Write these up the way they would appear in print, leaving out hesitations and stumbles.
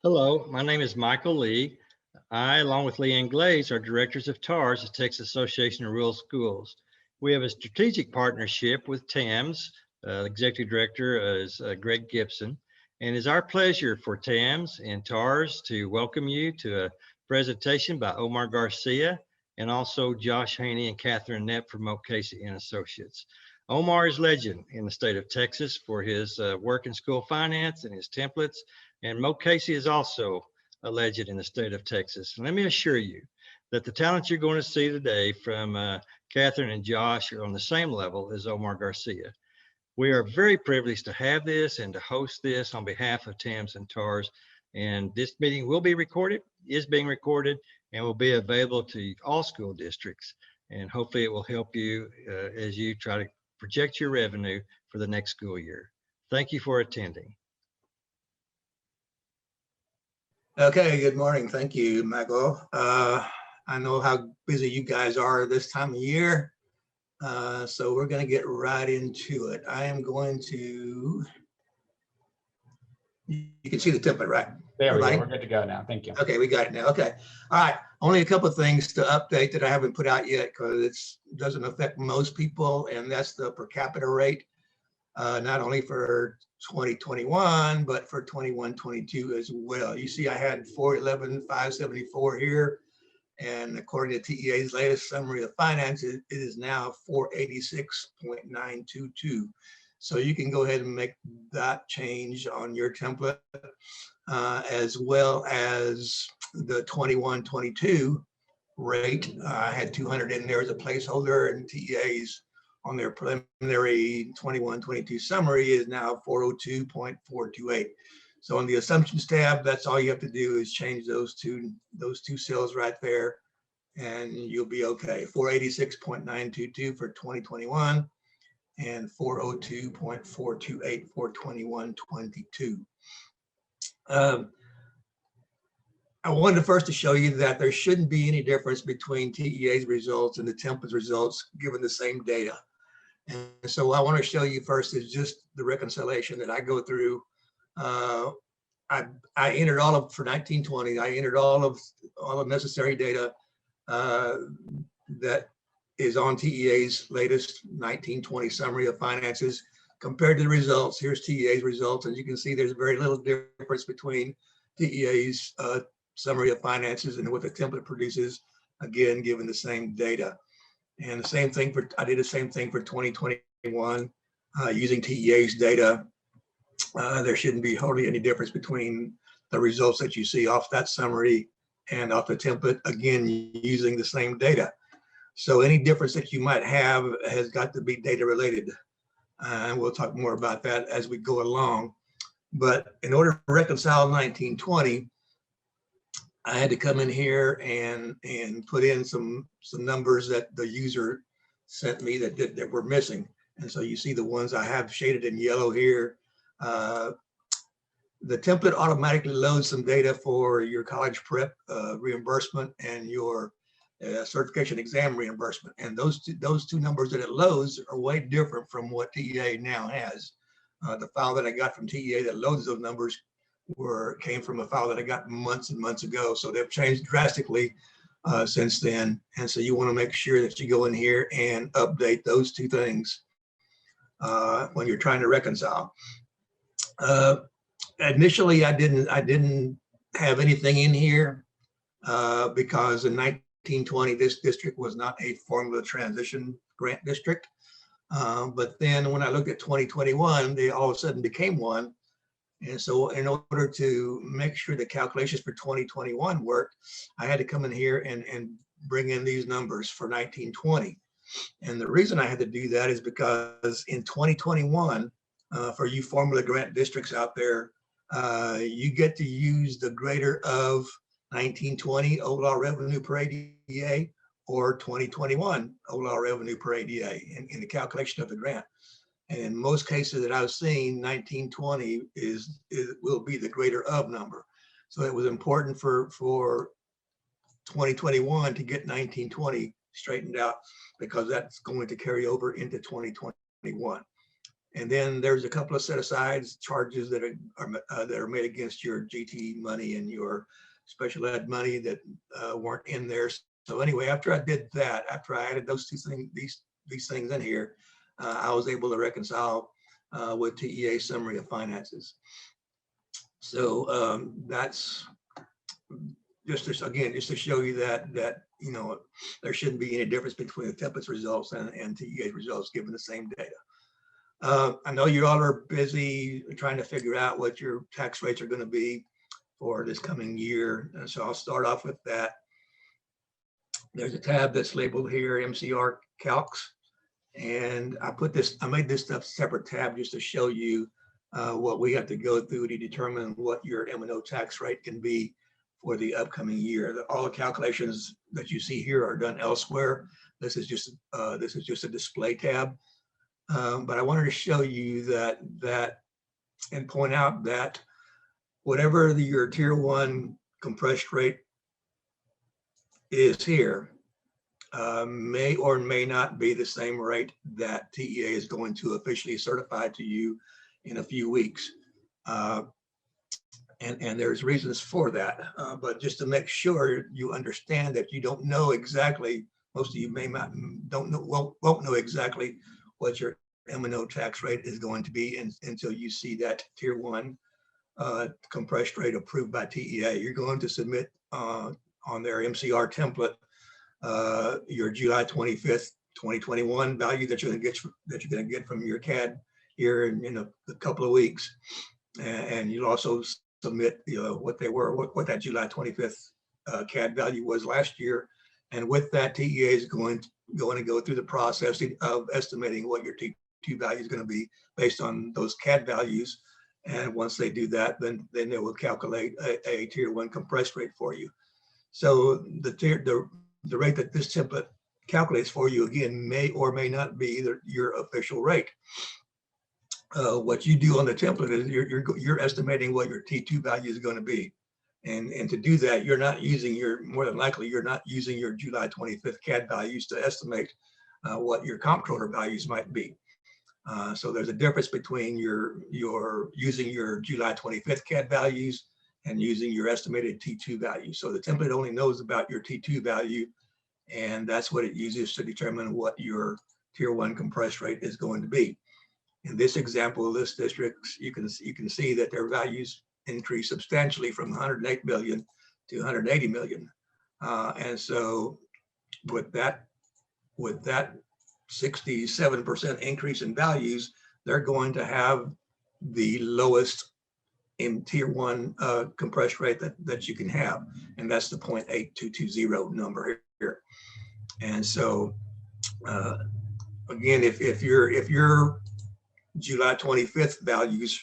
Hello, my name is Michael Lee. I, along with Leanne Glaze, are directors of TARS, the Texas Association of Rural Schools. We have a strategic partnership with TAMS. Executive Director is Greg Gibson. And it's our pleasure for TAMS and TARS to welcome you to a presentation by Omar Garcia and also Josh Haney and Catherine Knepp from Casey and Associates. Omar is legend in the state of Texas for his work in school finance and his templates. And Mo Casey is also a legend in the state of Texas. And let me assure you that the talent you're going to see today from Catherine and Josh are on the same level as Omar Garcia. We are very privileged to have this and to host this on behalf of TAMS and TARS. And this meeting will be recorded, is being recorded, and will be available to all school districts. And hopefully it will help you as you try to project your revenue for the next school year. Thank you for attending. Okay, good morning. Thank you, Michael. I know how busy you guys are this time of year, so we're going to get right into it. I am going to, you can see the template, right? There we go. We're good to go now. Thank you. Okay, we got it now. Okay. All right. Only a couple of things to update that I haven't put out yet because it doesn't affect most people, and that's the per capita rate, not only for 2021, but for 21-22 as well. You see, I had 411,574 here, and according to TEA's latest summary of finances, it is now 486.922. So you can go ahead and make that change on your template, as well as the 21-22 rate. I had 200 in there as a placeholder, and TEA's on their preliminary 21-22 summary is now 402.428. So on the assumptions tab, that's all you have to do is change those two cells right there, and you'll be okay. 486.922 for 2021 and 402.428 for 21-22. I wanted first to show you that there shouldn't be any difference between TEA's results and the template's results given the same data. And so I want to show you first is just the reconciliation that I go through. I entered all of, for 1920, I entered all of necessary data that is on TEA's latest 1920 summary of finances compared to the results. Here's TEA's results, and you can see there's very little difference between TEA's summary of finances and what the template produces, again, given the same data. And the same thing for, I did the same thing for 2021 using TEA's data. There shouldn't be hardly any difference between the results that you see off that summary and off the template, again, using the same data. So any difference that you might have has got to be data related. And we'll talk more about that as we go along. But in order to reconcile 1920, I had to come in here and put in some numbers that the user sent me that were missing. And so you see the ones I have shaded in yellow here. The template automatically loads some data for your college prep reimbursement and your certification exam reimbursement. And those two numbers that it loads are way different from what TEA now has. The file that I got from TEA that loads those numbers came from a file that I got months and months ago. So they've changed drastically since then. And so you want to make sure that you go in here and update those two things when you're trying to reconcile. Initially, I didn't have anything in here because in 1920, this district was not a formula transition grant district. But then when I looked at 2021, they all of a sudden became one. And so in order to make sure the calculations for 2021 worked, I had to come in here and bring in these numbers for 1920. And the reason I had to do that is because in 2021, for you formula grant districts out there, you get to use the greater of 1920 overall revenue per ADA or 2021 overall revenue per ADA in the calculation of the grant. And in most cases that I've seen, 1920 will be the greater of number. So it was important for 2021 to get 1920 straightened out because that's going to carry over into 2021. And then there's a couple of set asides charges that are made against your GT money and your special ed money that weren't in there. So anyway, after I did that, after I added those two things, these things in here, I was able to reconcile with TEA summary of finances. So that's just to show you that you know, there shouldn't be any difference between the template's results and TEA's results given the same data. I know you all are busy trying to figure out what your tax rates are going to be for this coming year. And so I'll start off with that. There's a tab that's labeled here, MCR Calcs. And I made this stuff separate tab just to show you what we have to go through to determine what your M&O tax rate can be for the upcoming year. All the calculations that you see here are done elsewhere. This is just a display tab. But I wanted to show you that and point out that whatever your tier 1 compressed rate is here may or may not be the same rate that TEA is going to officially certify to you in a few weeks. And there's reasons for that. But just to make sure you understand that you don't know exactly, most of you may not won't know exactly what your M&O tax rate is going to be until you see that tier 1 compressed rate approved by TEA. You're going to submit on their MCR template your July 25th, 2021 value that you're going to get from your CAD here in a couple of weeks, and you'll also submit what that July 25th CAD value was last year, and with that TEA is going to go through the process of estimating what your T2 value is going to be based on those CAD values. And once they do that, then they will calculate a tier 1 compressed rate for you. So the rate that this template calculates for you, again, may or may not be your official rate. What you do on the template is you're estimating what your T2 value is going to be. And to do that, more than likely, you're not using your July 25th CAD values to estimate what your comptroller values might be. So there's a difference between your using your July 25th CAD values and using your estimated T2 value. So the template only knows about your T2 value, and that's what it uses to determine what your tier 1 compressed rate is going to be. In this example, this district, you can see that their values increase substantially from 108 million to 180 million. And so with that 67% increase in values, they're going to have the lowest in tier 1 compressed rate that you can have, and that's the 0.8220 number here. And so again, if your July 25th values,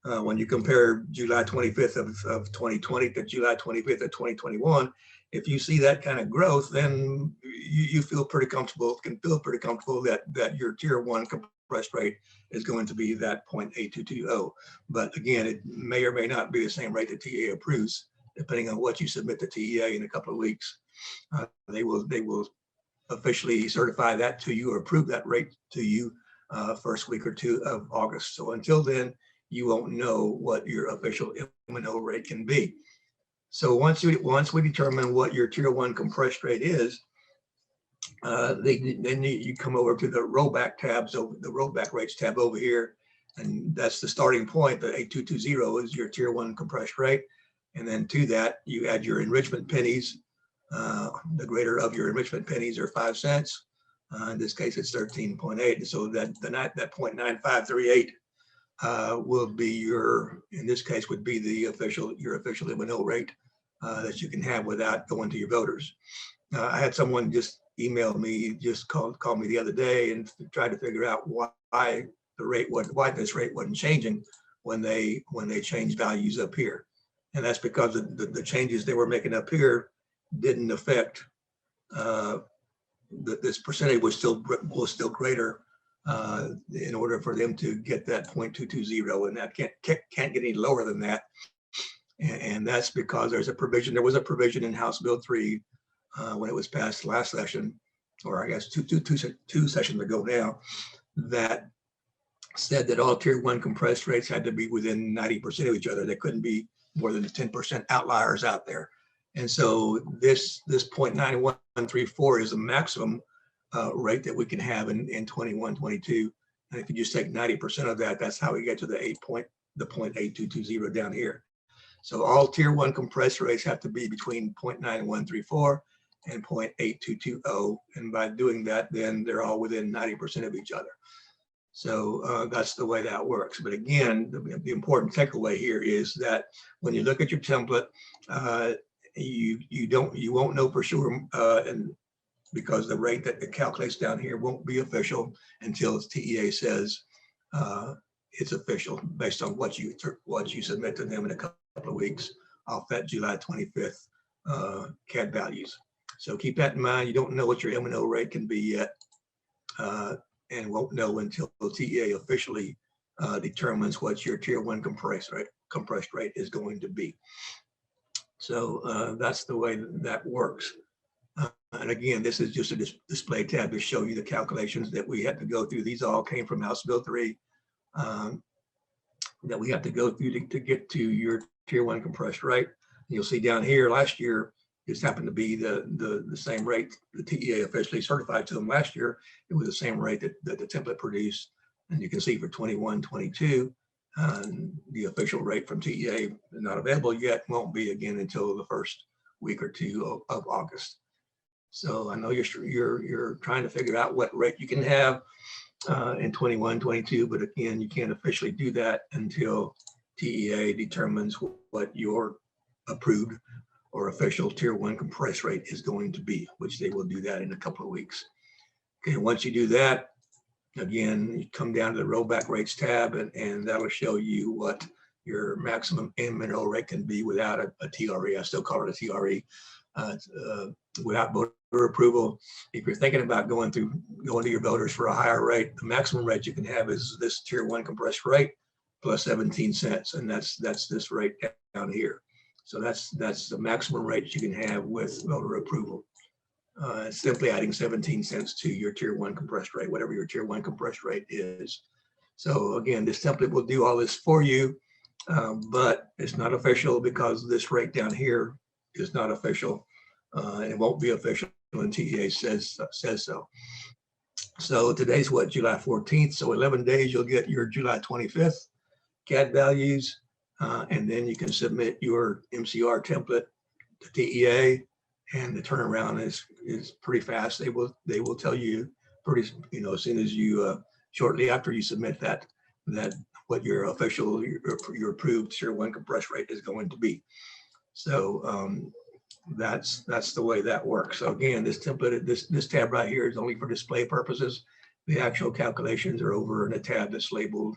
when you compare July 25th of 2020 to July 25th of 2021, if you see that kind of growth, then you can feel pretty comfortable that your tier 1 compressed rate is going to be that 0.8220. But again, it may or may not be the same rate that TEA approves, depending on what you submit to TEA in a couple of weeks. They will officially certify that to you or approve that rate to you first week or two of August. So until then, you won't know what your official M&O rate can be. So once we determine what your tier 1 compressed rate is, then you come over to the rollback tabs, the rollback rates tab over here, and that's the starting point. The 8220 is your tier 1 compressed rate, and then to that you add your enrichment pennies. The greater of your enrichment pennies are 5 cents. In this case, it's 13.8, and so that 0.9538 will be in this case would be your official M&O rate that you can have without going to your voters. I had someone just email me, called me the other day and tried to figure out why this rate wasn't changing when they changed values up here, and that's because the changes they were making up here didn't affect this percentage was still greater in order for them to get that 0.220, and that can't get any lower than that. And that's because there was a provision in House Bill 3 when it was passed last session, or I guess two sessions ago now, that said that all tier 1 compressed rates had to be within 90% of each other. There couldn't be more than 10% outliers out there. And so this 0.9134 is the maximum rate that we can have in 21, 22. And if you just take 90% of that, that's how we get to the 0.8220 down here. So all tier 1 compressed rates have to be between 0.9134 and 0.8220. And by doing that, then they're all within 90% of each other. So that's the way that works. But again, the important takeaway here is that when you look at your template, you won't know for sure, and because the rate that it calculates down here won't be official until TEA says it's official based on what you submit to them in a couple of weeks off that July 25th CAD values. So keep that in mind. You don't know what your M&O rate can be yet, and won't know until TEA officially determines what your tier 1 compressed rate is going to be. So that's the way that works. And again, this is just a display tab to show you the calculations that we had to go through. These all came from House Bill 3 that we have to go through to get to your tier 1 compressed rate. You'll see down here last year, this happened to be the same rate the TEA officially certified to them last year. It was the same rate that the template produced. And you can see for 21, 22, the official rate from TEA is not available yet, won't be again until the first week or two of August. So I know you're trying to figure out what rate you can have in 21, 22, but again, you can't officially do that until TEA determines what your approved or official tier 1 compressed rate is going to be, which they will do that in a couple of weeks. Okay, once you do that, again, you come down to the rollback rates tab, and that'll show you what your maximum M&O rate can be without a TRE. I still call it a TRE. Without voter approval. If you're thinking about going to your voters for a higher rate, the maximum rate you can have is this tier 1 compressed rate plus 17 cents, and that's this rate down here. So that's the maximum rate you can have with voter approval. Simply adding 17 cents to your tier 1 compressed rate, whatever your tier 1 compressed rate is. So again, this template will do all this for you, but it's not official because this rate down here is not official. And it won't be official when TEA says so. So today's what, July 14th. So 11 days, you'll get your July 25th CAD values. And then you can submit your MCR template to TEA, and the turnaround is pretty fast. They will tell you pretty, as soon as you, shortly after you submit that what your official, your approved tier 1 compressed rate is going to be. So that's the way that works. So again, this template, this tab right here is only for display purposes. The actual calculations are over in a tab that's labeled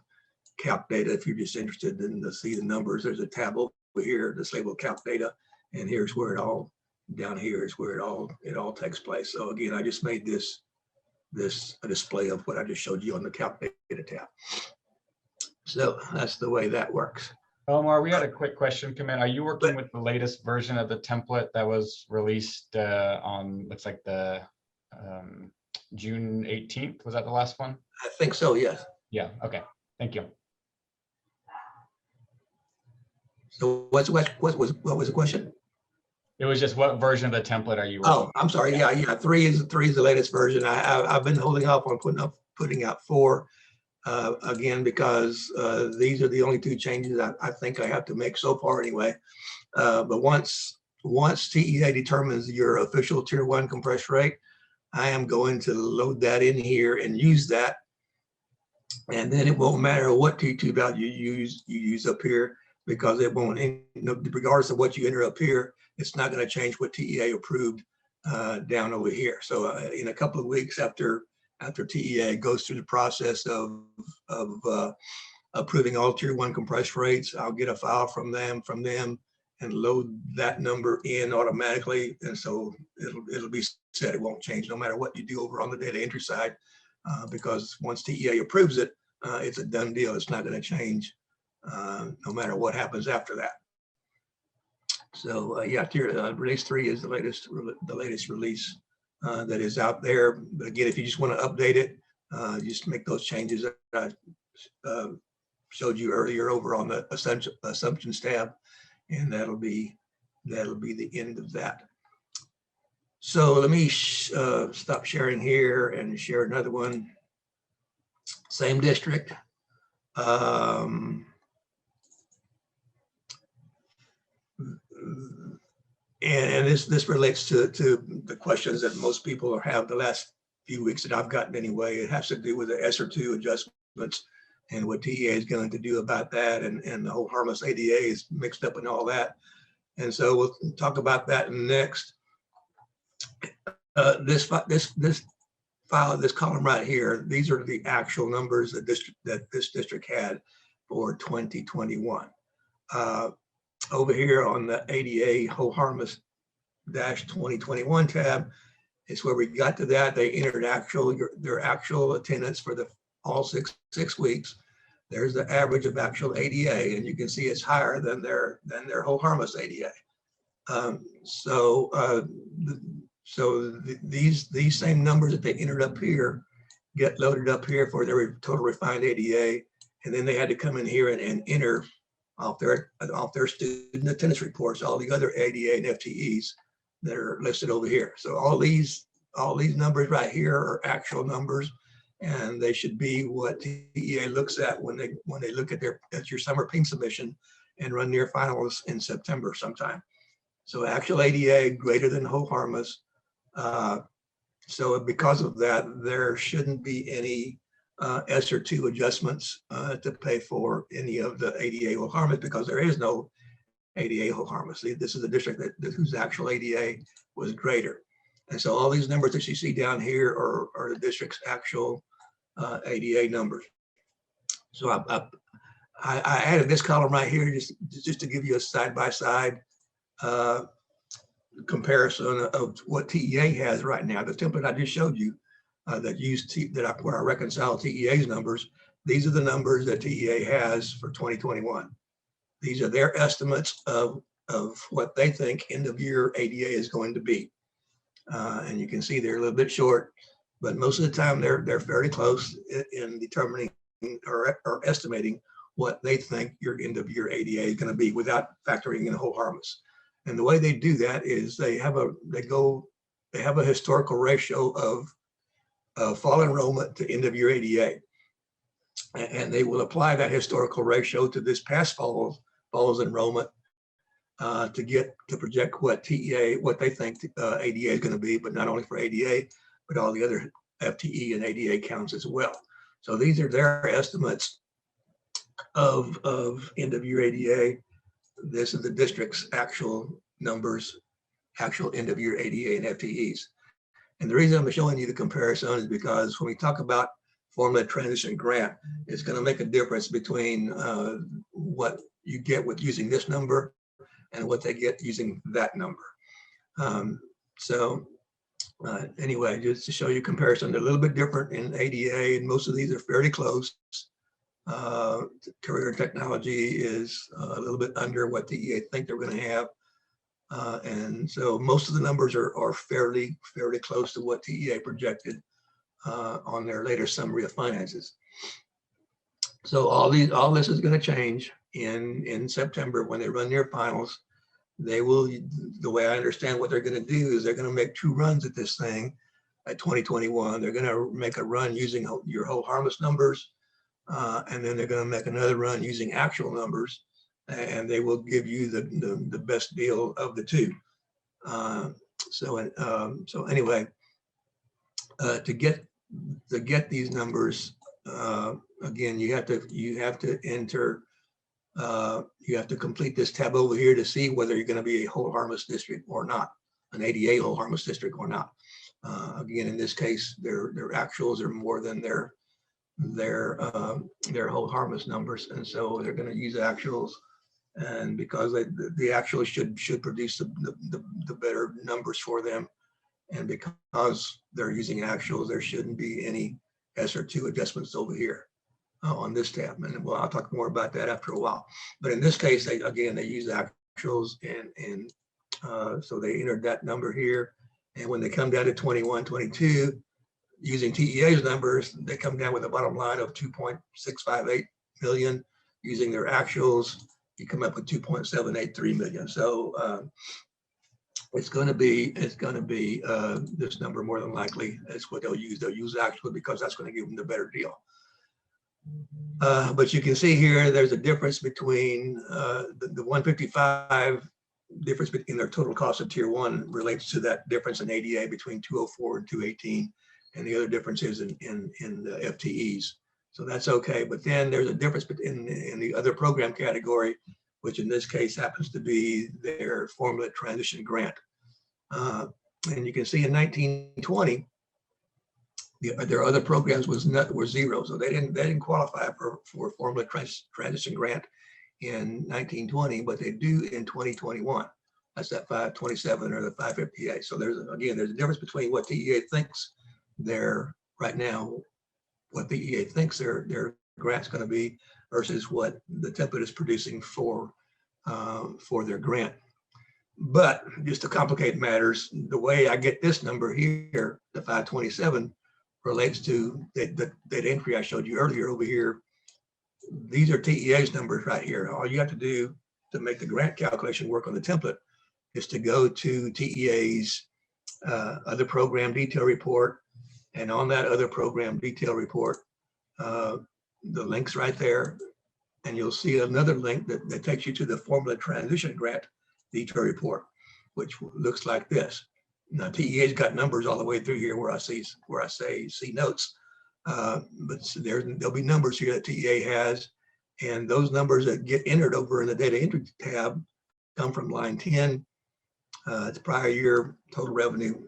calc data. If you're just interested in to see the numbers, there's a tab over here that's labeled calc data, and here's where down here is where it all takes place. So again, I just made this a display of what I just showed you on the calc data tab. So that's the way that works. Omar, we had a quick question come in. Are you working with the latest version of the template that was released on, looks like the June 18th? Was that the last one? I think so, yes. Yeah, okay, thank you. So what was the question? It was just what version of the template are you working Oh, I'm sorry. Yeah. 3 is the latest version. I've been holding off on putting out 4 again because these are the only 2 changes I think I have to make so far anyway. But once TEA determines your official tier 1 compressed rate, I am going to load that in here and use that. And then it won't matter what T2 value you use up here, because it won't, regardless of what you enter up here, it's not going to change what TEA approved down over here. So in a couple of weeks after TEA goes through the process of approving all tier 1 compressed rates, I'll get a file from them and load that number in automatically. And so it'll be set. It won't change no matter what you do over on the data entry side, because once TEA approves it, it's a done deal. It's not going to change no matter what happens after that. So yeah, release 3 is the latest release that is out there. But again, if you just want to update it, just make those changes that showed you earlier over on the assumptions tab, and that'll be the end of that. So let me stop sharing here and share another one. Same district. And this relates to the questions that most people have the last few weeks that I've gotten anyway. It has to do with the ESER 2 adjustments and what TEA is going to do about that, and the whole harmless ADA is mixed up in all that. And so we'll talk about that next. This file, this column right here, these are the actual numbers that this district had for 2021. Over here on the ADA whole harmless -2021 tab is where we got to that. They entered their actual attendance for all six weeks. There's the average of actual ADA, and you can see it's higher than their whole harmless ADA. These same numbers that they entered up here get loaded up here for their total refined ADA, and then they had to come in here and enter off their student attendance reports all the other ADA and FTEs that are listed over here. So all these numbers right here are actual numbers, and they should be what TEA looks at when they look at your summer PIM submission and run near finals in September sometime. So actual ADA greater than whole harmless. So because of that, there shouldn't be any ESER 2 adjustments to pay for any of the ADA whole harmless, because there is no ADA whole harmless. This is a district whose actual ADA was greater. And so all these numbers that you see down here are the district's actual ADA numbers. So I added this column right here just to give you a side-by-side comparison of what TEA has right now. The template I just showed you where I reconcile TEA's numbers. These are the numbers that TEA has for 2021. These are their estimates of what they think end of year ADA is going to be. And you can see they're a little bit short, but most of the time they're fairly close in determining or estimating what they think your end of year ADA is going to be without factoring in whole harmless. And the way they do that is they have a historical ratio of fall enrollment to end of year ADA. And they will apply that historical ratio to this past fall's enrollment to project what they think ADA is going to be, but not only for ADA, but all the other FTE and ADA counts as well. So these are their estimates of end of year ADA. This is the district's actual numbers, actual end of year ADA and FTEs. And the reason I'm showing you the comparison is because when we talk about formula transition grant, it's going to make a difference between what you get with using this number and what they get using that number. Anyway, just to show you comparison, they're a little bit different in ADA, and most of these are fairly close. Career technology is a little bit under what the TEA think they're going to have. And so most of the numbers are fairly close to what TEA projected on their later summary of finances. So all this is going to change in September when they run their finals. They will, the way I understand what they're going to do is they're going to make 2 runs at this thing at 2021. They're going to make a run using your whole harmless numbers, and then they're going to make another run using actual numbers, and they will give you the best deal of the 2. So anyway, to get these numbers, again, you have to enter. You have to complete this tab over here to see whether you're going to be a whole harmless district or not, an ADA whole harmless district or not. Again, in this case, their actuals are more than their whole harmless numbers, and so they're going to use actuals. And because the actuals should produce the better numbers for them, and because they're using actuals, there shouldn't be any ESER 2 adjustments over here on this tab. And well, I'll talk more about that after a while. But in this case, they use actuals, and so they entered that number here. And when they come down to 21, 22, using TEA's numbers, they come down with a bottom line of 2.658 million. Using their actuals, you come up with 2.783 million. So it's going to be this number more than likely. That's what they'll use. They'll use actual because that's going to give them the better deal. But you can see here, there's a difference between the 155 difference in their total cost of tier 1 relates to that difference in ADA between 204 and 218, and the other difference is in the FTEs. So that's okay. But then there's a difference in the other program category, which in this case happens to be their formula transition grant. And you can see in 1920, their other programs were zero, so they didn't qualify for formula transition grant in 1920, but they do in 2021. That's that 527 or the 558. So there's a difference between what TEA thinks right now, what TEA thinks their grant's going to be versus what the template is producing for their grant. But just to complicate matters, the way I get this number here, the 527, relates to that entry I showed you earlier over here. These are TEA's numbers right here. All you have to do to make the grant calculation work on the template is to go to TEA's other program detail report. And on that other program detail report, the link's right there. And you'll see another link that takes you to the formula transition grant detail report, which looks like this. Now TEA's got numbers all the way through here where I say see notes, but there'll be numbers here that TEA has, and those numbers that get entered over in the data entry tab come from line 10. It's prior year total revenue,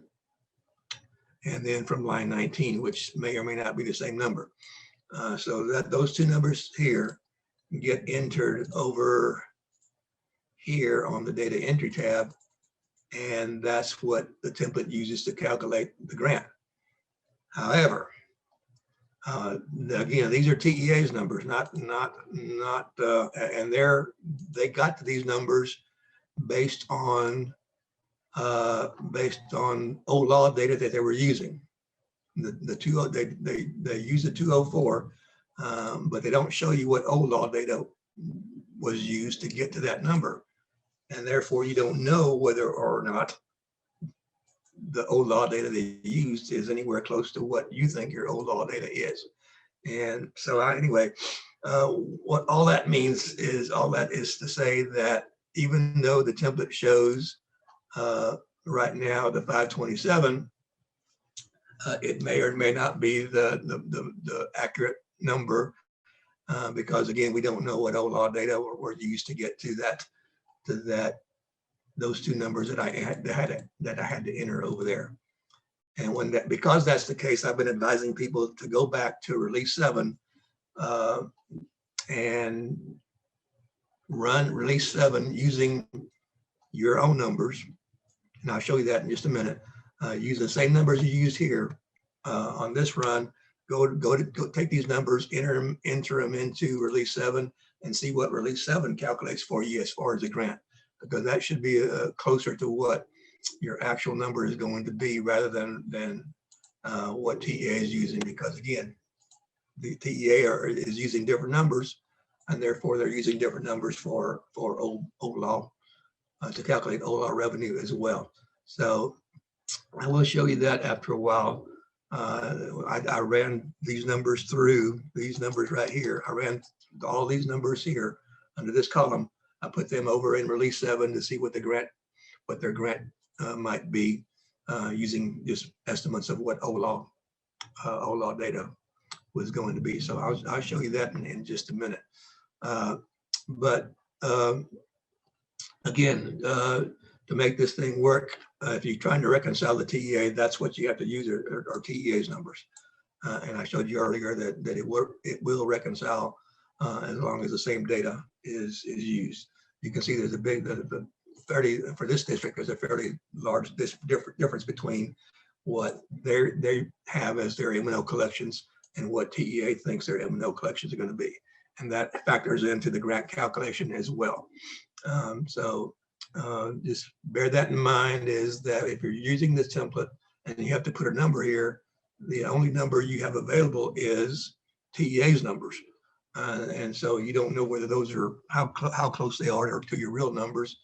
and then from line 19, which may or may not be the same number. So that those two numbers here get entered over here on the data entry tab, and that's what the template uses to calculate the grant. However, again, these are TEA's numbers, and they got to these numbers based on OLAW data that they were using. They use the 204, but they don't show you what OLAW data was used to get to that number. And therefore you don't know whether or not the OLAW data they used is anywhere close to what you think your OLAW data is. And so anyway, what all that means is, all that is to say that even though the template shows right now the 527, it may or may not be the accurate number because again, we don't know what OLAW data were used to get to those two numbers that I had to enter over there. And because that's the case, I've been advising people to go back to release 7 and run release 7 using your own numbers. And I'll show you that in just a minute. Use the same numbers you use here on this run. Go take these numbers, enter them into release 7 and see what release 7 calculates for you as far as the grant, because that should be closer to what your actual number is going to be rather than what TEA is using, because again, the TEA is using different numbers, and therefore they're using different numbers for OLAW to calculate OLAW revenue as well. So I will show you that after a while. I ran these numbers through, these numbers right here. I ran all these numbers here under this column. I put them over in release 7 to see what their grant might be using just estimates of what OLAW data was going to be. So I'll show you that in just a minute. But again, to make this thing work, if you're trying to reconcile the TEA, that's what you have to use are TEA's numbers. And I showed you earlier that it will reconcile as long as the same data is used. You can see there's for this district, there's a fairly large difference between what they have as their M&O collections and what TEA thinks their M&O collections are going to be. And that factors into the grant calculation as well. So just bear that in mind, is that if you're using this template and you have to put a number here, the only number you have available is TEA's numbers. And so you don't know whether those are, how close they are to your real numbers.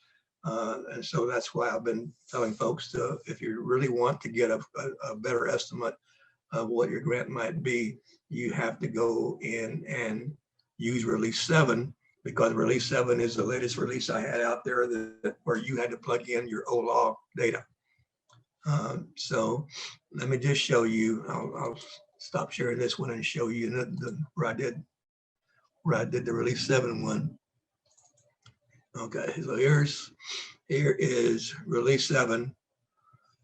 And so that's why I've been telling folks to, if you really want to get a better estimate of what your grant might be, you have to go in and use release 7, because release 7 is the latest release I had out there where you had to plug in your OLAW data. So let me just show you, I'll stop sharing this one and show you where I did the release 7 one. Okay, so here is release 7.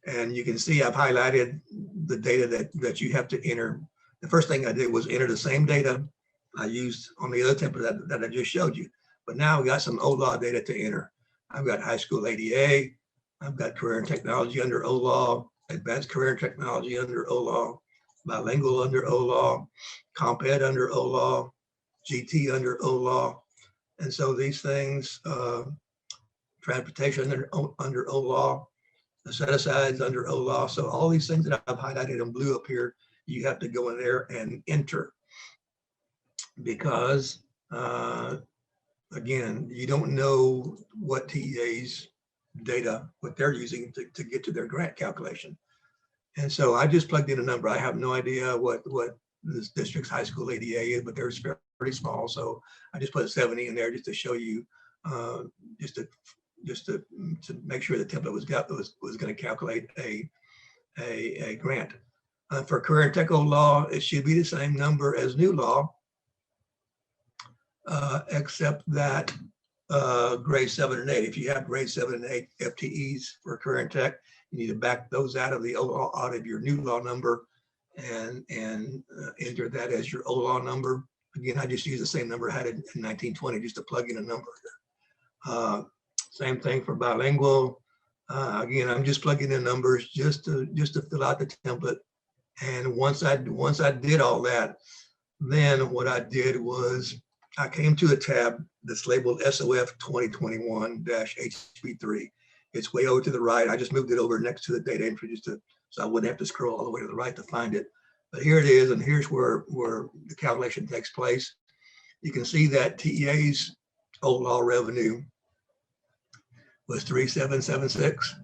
And you can see I've highlighted the data that you have to enter. The first thing I did was enter the same data I used on the other template that I just showed you. But now we got some OLAW data to enter. I've got high school ADA. I've got career and technology under OLAW, advanced career and technology under OLAW, bilingual under OLAW, comp ed under OLAW, GT under OLAW. And so these things, transportation under OLAW, the set-asides under OLAW. So all these things that I've highlighted in blue up here, you have to go in there and enter, because again, you don't know what TEA's data, what they're using to get to their grant calculation. And so I just plugged in a number. I have no idea what this district's high school ADA is, but they're pretty small. So I just put 70 in there just to show you, just to make sure the template was going to calculate a grant. For career and tech law, it should be the same number as new law, except that grade 7 and 8. If you have grade 7 and 8 FTEs for career and tech, you need to back those out of the OLAW, out of your new law number, and enter that as your OLAW number. Again, I just use the same number I had in 1920 just to plug in a number. Same thing for bilingual. Again, I'm just plugging in numbers just to fill out the template. And once I did all that, then what I did was I came to a tab that's labeled SOF 2021-HB3. It's way over to the right. I just moved it over next to the data entry so I wouldn't have to scroll all the way to the right to find it. But here it is, and here's where the calculation takes place. You can see that TEA's OLAW revenue was 3776,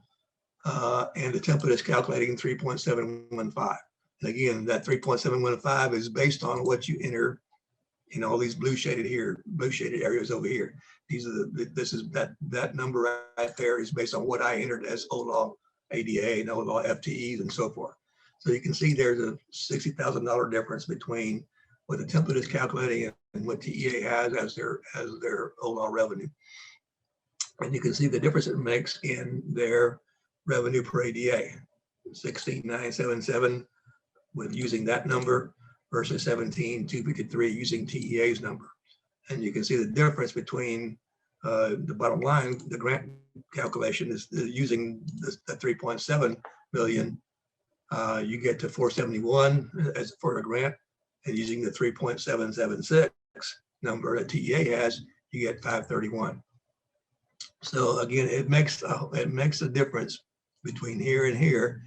and the template is calculating 3.715. And again, that 3.715 is based on what you enter in all these blue shaded areas over here. That number right there is based on what I entered as OLAW ADA and OLAW FTEs and so forth. So you can see there's a $60,000 difference between what the template is calculating and what TEA has as their OLAW revenue. And you can see the difference it makes in their revenue per ADA, 16,977 with using that number versus 17,253 using TEA's number. And you can see the difference between the bottom line, the grant calculation is using the 3.7 million. You get to 471 as for a grant, and using the 3.776 number that TEA has, you get 531. So again, it makes a difference between here and here.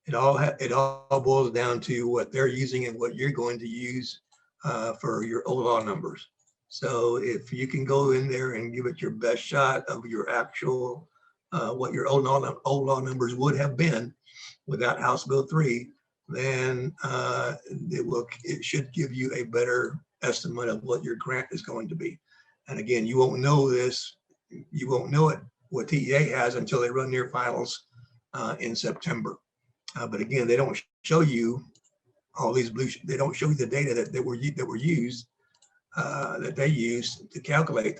It all boils down to what they're using and what you're going to use for your OLAW numbers. So if you can go in there and give it your best shot of your actual what your OLAW numbers would have been without House Bill 3, then it should give you a better estimate of what your grant is going to be. And again, you won't know this, you won't know it what TEA has until they run their finals in September. But again, they don't show you all these they don't show you the data that were used, that they used to calculate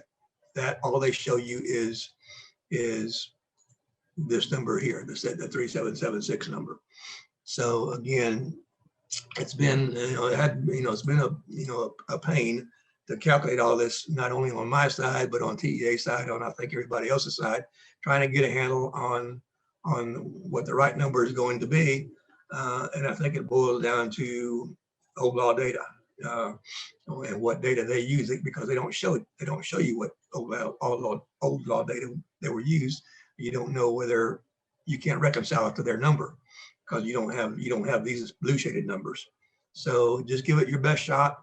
that. All they show you is this number here, the 3776 number. So again, it's been, it's been a pain to calculate all this, not only on my side, but on TEA side, on I think everybody else's side, trying to get a handle on what the right number is going to be. And I think it boils down to OLAW data and what data they use, it because they don't show you what OLAW data they were used. You don't know whether you can't reconcile it to their number. because you don't have these blue shaded numbers. So just give it your best shot.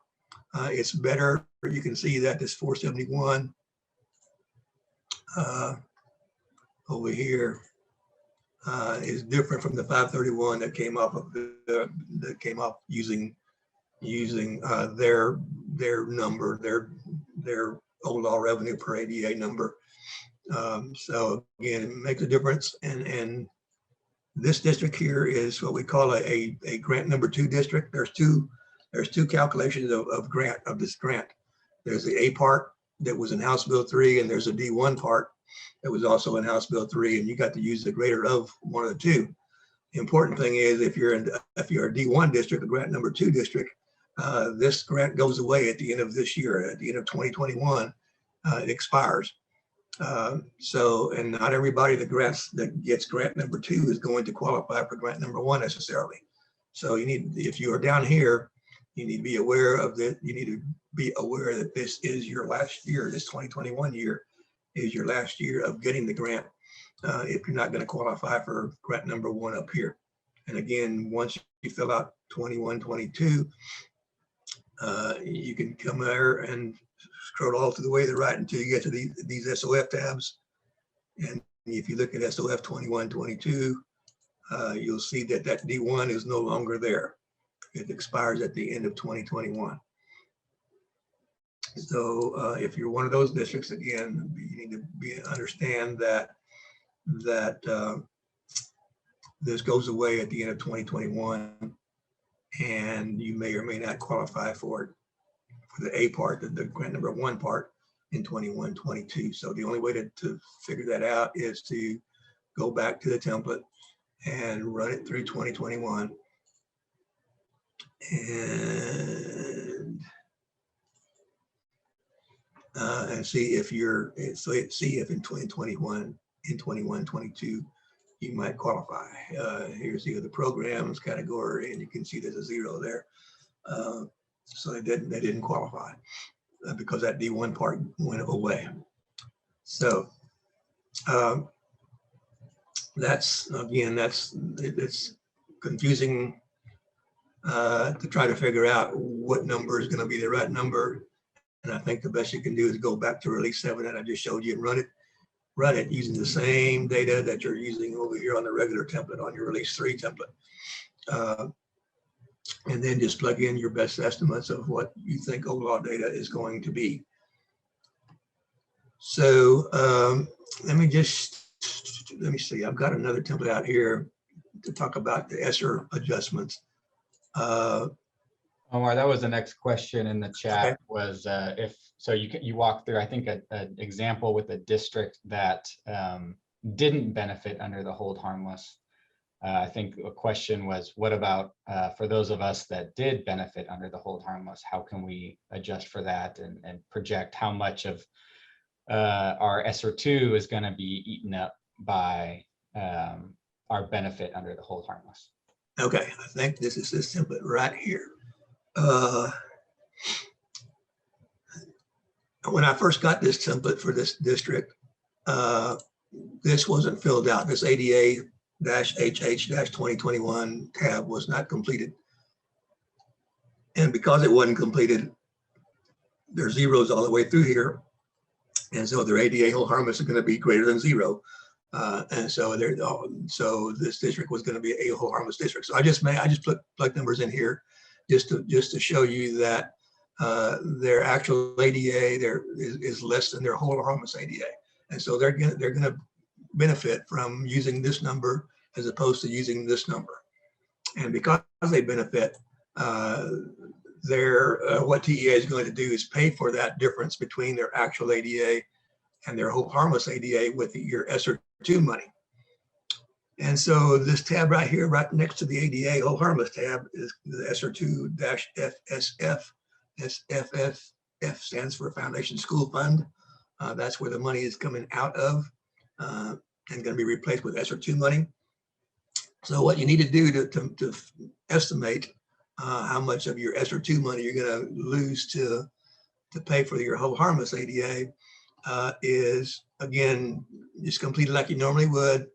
It's better. You can see that this 471 over here is different from the 531 that came off of that came off using their number, their overall revenue per ADA number. So again, it makes a difference. And this district here is what we call a grant number 2 district. There's two calculations of this grant. There's the A part that was in House Bill 3, and there's a D1 part that was also in House Bill 3, and you got to use the greater of one of the two. The important thing is if you're a D1 district, a grant number 2 district, this grant goes away at the end of this year, at the end of 2021, it expires. So, and not everybody that gets grant number 2 is going to qualify for grant number 1 necessarily. So you need, if you are down here, you need to be aware of that. You need to be aware that this is your last year. This 2021 year is your last year of getting the grant. If you're not going to qualify for grant number 1 up here. And again, once you fill out 21, 22, you can come there and scroll all to the way to the right until you get to these SOF tabs. And if you look at SOF 21, 22, you'll see that D1 is no longer there. It expires at the end of 2021. So if you're one of those districts, again, you need to understand that this goes away at the end of 2021, and you may or may not qualify for it, for the A part, the grant number 1 part in 21, 22. So the only way to figure that out is to go back to the template and run it through 2021 and see if in 2021, in 21, 22, you might qualify. Here's the other programs category, and you can see there's a 0 there. So they didn't qualify because that D1 part went away. So it's confusing to try to figure out what number is going to be the right number. And I think the best you can do is go back to release 7 that I just showed you and run it using the same data that you're using over here on the regular template on your release 3 template. And then just plug in your best estimates of what you think overall data is going to be. So let me see, I've got another template out here to talk about the ESSER adjustments. Omar, that was the next question in the chat. Okay. Was you walked through, I think, an example with a district that didn't benefit under the hold harmless. I think a question was, what about for those of us that did benefit under the hold harmless? How can we adjust for that and project how much of our ESSER 2 is going to be eaten up by our benefit under the hold harmless? Okay, I think this is this template right here. When I first got this template for this district, this wasn't filled out. This ADA-HH-2021 tab was not completed. And because it wasn't completed, there's zeros all the way through here. And so their ADA hold harmless is going to be greater than 0. And so this district was going to be a hold harmless district. So I just plugged numbers in here just to show you that their actual ADA is less than their hold harmless ADA. And so they're going to benefit from using this number as opposed to using this number. And because they benefit, what TEA is going to do is pay for that difference between their actual ADA and their hold harmless ADA with your ESSER 2 money. And so this tab right here, right next to the ADA hold harmless tab, is the ESSER 2-FSF. SFF stands for Foundation School Fund. That's where the money is coming out of and going to be replaced with ESSER 2 money. So what you need to do to estimate how much of your ESSER 2 money you're going to lose to pay for your hold harmless ADA is, again, just complete it like you normally would.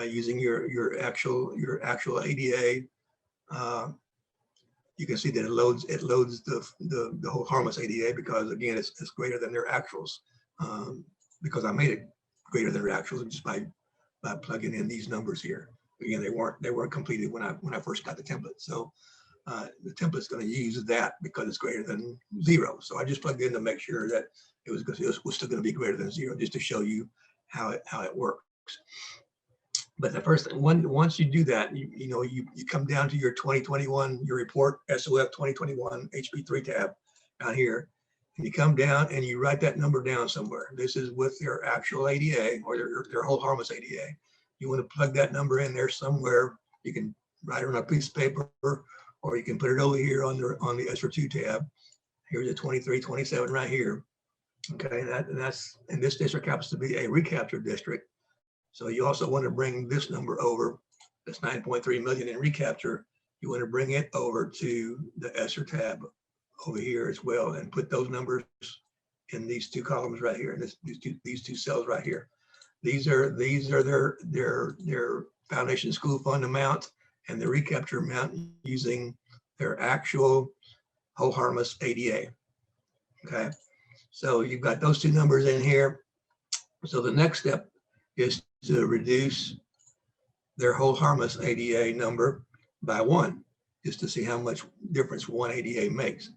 using your actual ADA. You can see that it loads the whole harmless ADA because again it's greater than their actuals, because I made it greater than their actuals just by plugging in these numbers here. Again, they weren't completed when I first got the template. So the template's going to use that because it's greater than 0. So I just plugged in to make sure that it was still going to be greater than 0, just to show you how it works. But the first thing, once you do that, you come down to your 2021, your report, SOF 2021 HP3 tab down here, and you come down and you write that number down somewhere. This is with their actual ADA or their whole harmless ADA. You want to plug that number in there somewhere. You can write it on a piece of paper, or you can put it over here on the ESER 2 tab. Here's the 2327 right here. Okay, and this district happens to be a recapture district. So you also want to bring this number over. That's 9.3 million in recapture. You want to bring it over to the ESER tab over here as well, and put those numbers in these 2 columns right here, and these two cells right here. These are their foundation school fund amount and the recapture amount using their actual whole harmless ADA. Okay, so you've got those 2 numbers in here. So the next step is to reduce their whole harmless ADA number by 1, just to see how much difference 1 ADA makes.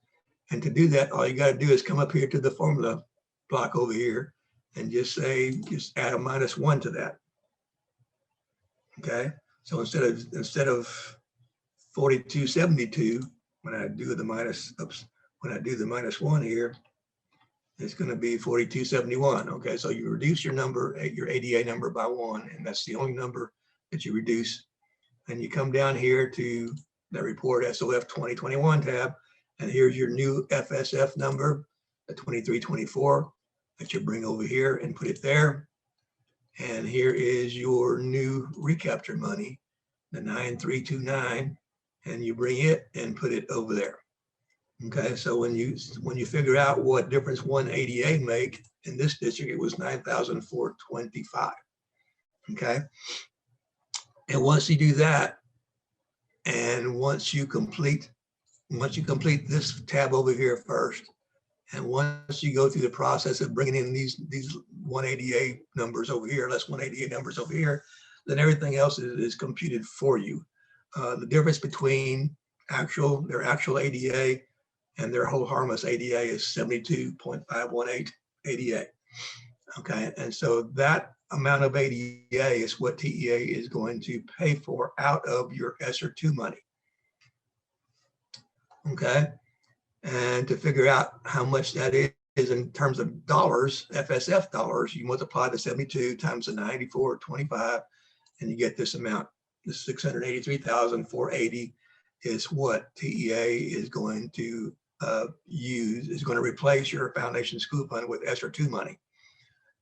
And to do that, all you got to do is come up here to the formula block over here and just add a -1 to that. Okay, so instead of 4272, when I do the -1 here, it's going to be 4271. Okay, so you reduce your ADA number by 1, and that's the only number that you reduce. And you come down here to the report SOF 2021 tab, and here's your new FSF number, the 2324, that you bring over here and put it there. And here is your new recapture money, the 9329, and you bring it and put it over there. Okay, so when you figure out what difference 1 ADA make in this district, it was 9,425. Okay, and once you do that, and once you complete this tab over here first, and once you go through the process of bringing in these 1 ADA numbers over here, less 1 ADA numbers over here, then everything else is computed for you. The difference between their actual ADA and their whole harmless ADA is 72.518 ADA. Okay, and so that amount of ADA is what TEA is going to pay for out of your ESER 2 money. Okay, and to figure out how much that is in terms of dollars, FSF dollars, you multiply the 72 times the 9425, and you get this amount. The 683,480 is what TEA is going to is going to replace your foundation school fund with ESER 2 money.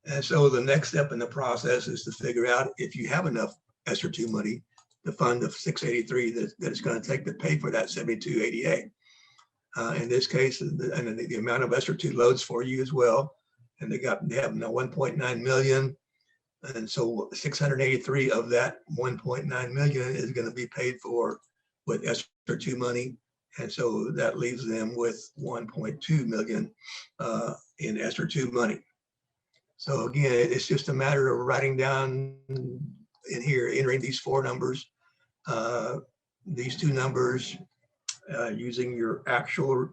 And so the next step in the process is to figure out if you have enough ESER 2 money to fund the 683 that it's going to take to pay for that 7288. In this case, and the amount of ESER 2 loads for you as well. And they have now 1.9 million. And so 683 of that 1.9 million is going to be paid for with ESER 2 money. And so that leaves them with 1.2 million in ESER 2 money. So again, it's just a matter of writing down in here, entering these 4 numbers, these 2 numbers, using your actual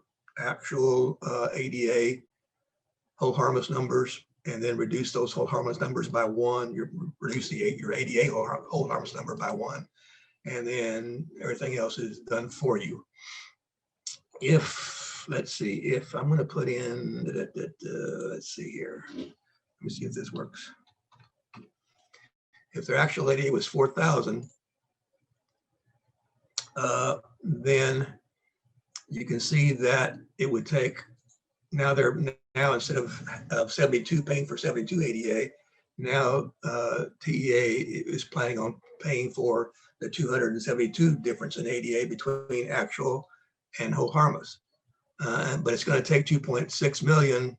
ADA whole harmless numbers, and then reduce those whole harmless numbers by 1. Reduce your ADA whole harmless number by 1, and then everything else is done for you. Let's see, if I'm going to put in, let's see here. Let me see if this works. If their actual ADA was 4,000, then you can see that it would take, now instead of 72 paying for 72 ADA, now TEA is planning on paying for the 272 difference in ADA between actual and whole harmless. But it's going to take 2.6 million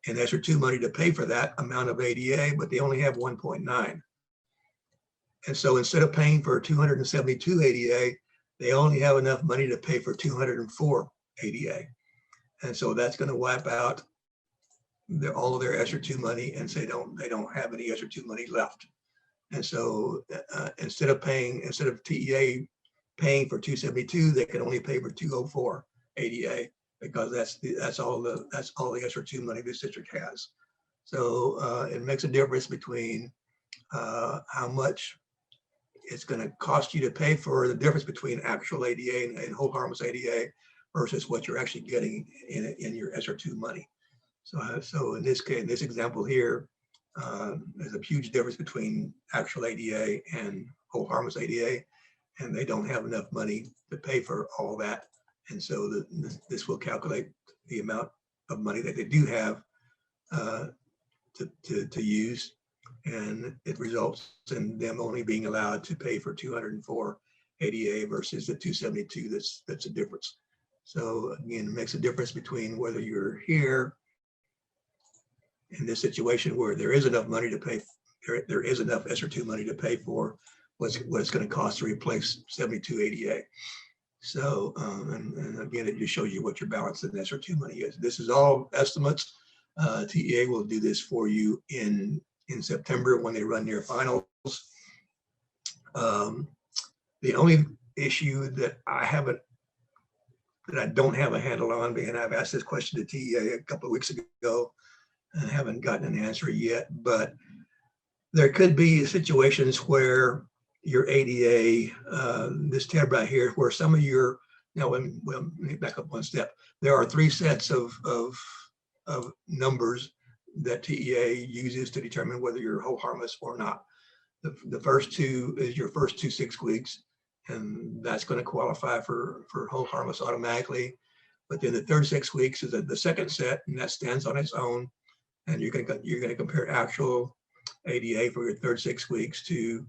in ESER 2 money to pay for that amount of ADA, but they only have 1.9. And so instead of paying for 272 ADA, they only have enough money to pay for 204 ADA. And so that's going to wipe out all of their ESSER 2 money, and say they don't have any ESSER 2 money left. And so instead of TEA paying for 272, they can only pay for 204 ADA, because that's all the ESSER 2 money this district has. So it makes a difference between how much it's going to cost you to pay for the difference between actual ADA and whole harmless ADA versus what you're actually getting in your ESSER 2 money. So in this case, in this example here, there's a huge difference between actual ADA and whole harmless ADA, and they don't have enough money to pay for all that. And so this will calculate the amount of money that they do have to use, and it results in them only being allowed to pay for 204 ADA versus the 272. That's a difference. So again, it makes a difference between whether you're here in this situation where there is enough money to pay, there is enough ESSER 2 money to pay for what it's going to cost to replace 72 ADA. So, and again, it just shows you what your balance in ESSER 2 money is. This is all estimates. TEA will do this for you in September when they run their finals. The only issue that I don't have a handle on, and I've asked this question to TEA a couple of weeks ago, and haven't gotten an answer yet, but there could be situations where your ADA, this tab right here, where some of your, now let me back up one step. There are 3 sets of numbers that TEA uses to determine whether you're whole harmless or not. The first 2 is your first 2 6 weeks, and that's going to qualify for whole harmless automatically. But then the third 6 weeks is the second set, and that stands on its own. And you're going to compare actual ADA for your third 6 weeks to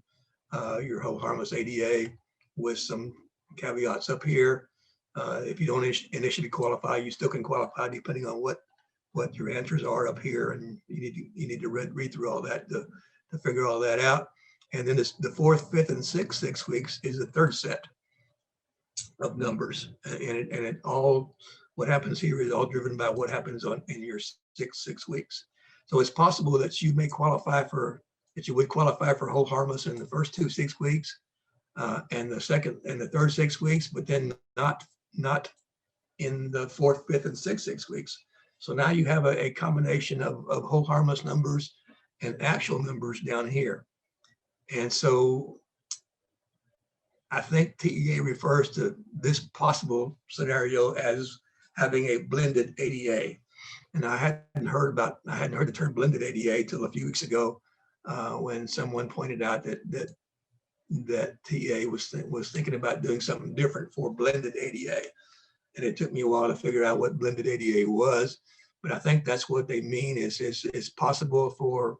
your whole harmless ADA, with some caveats up here. If you don't initially qualify, you still can qualify depending on what your answers are up here, and you need to read through all that to figure all that out. And then the 4th, 5th, and 6th 6 weeks is the third set of numbers, and it all, what happens here is all driven by what happens in your 6 weeks. So it's possible that you would qualify for whole harmless in the first 2 6 weeks, and the second and the third 6 weeks, but then not in the 4th, 5th, and 6th 6 weeks. So now you have a combination of whole harmless numbers and actual numbers down here. And so I think TEA refers to this possible scenario as having a blended ADA. And I hadn't heard the term blended ADA till a few weeks ago, when someone pointed out that TEA was thinking about doing something different for blended ADA. And it took me a while to figure out what blended ADA was, but I think that's what they mean is possible for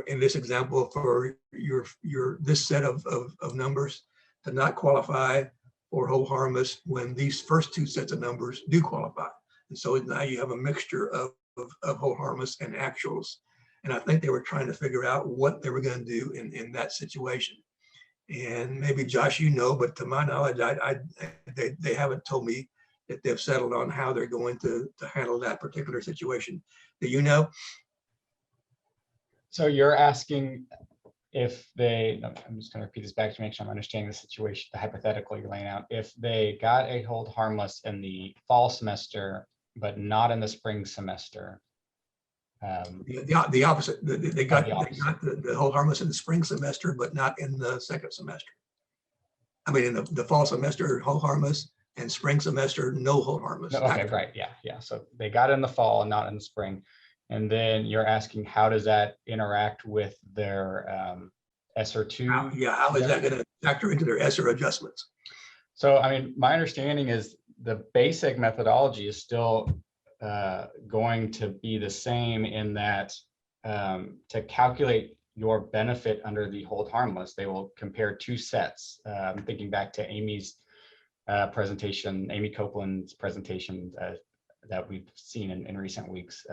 in this example for this set of numbers to not qualify for whole harmless when these first 2 sets of numbers do qualify. And so now you have a mixture of whole harmless and actuals. And I think they were trying to figure out what they were going to do in that situation. And maybe Josh, but to my knowledge, they haven't told me that they've settled on how they're going to handle that particular situation. Do you know? So you're asking if I'm just going to repeat this back to make sure I'm understanding the situation, the hypothetical you're laying out. If they got a hold harmless in the fall semester, but not in the spring semester. The opposite. They got the whole harmless in the spring semester, but not in the second semester. I mean, in the fall semester, whole harmless, and spring semester, no whole harmless. No, okay, right, yeah. So they got it in the fall and not in the spring. And then you're asking, how does that interact with their ESSER 2? How is that going to factor into their ESSER adjustments? So, I mean, my understanding is the basic methodology is still going to be the same, in that to calculate your benefit under the hold harmless, they will compare 2 sets. I'm thinking back to Amy's presentation, Amy Copeland's presentation that we've seen in recent weeks.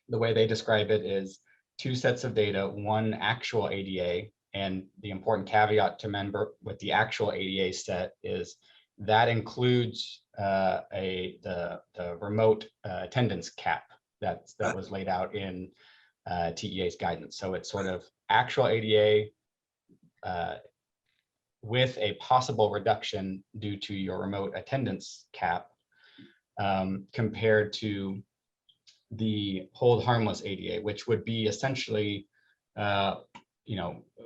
The way they describe it is 2 sets of data, one actual ADA And the important caveat to remember with the actual ADA set is that includes the remote attendance cap that was laid out in TEA's guidance. So it's sort of actual ADA with a possible reduction due to your remote attendance cap compared to the hold harmless ADA, which would be essentially,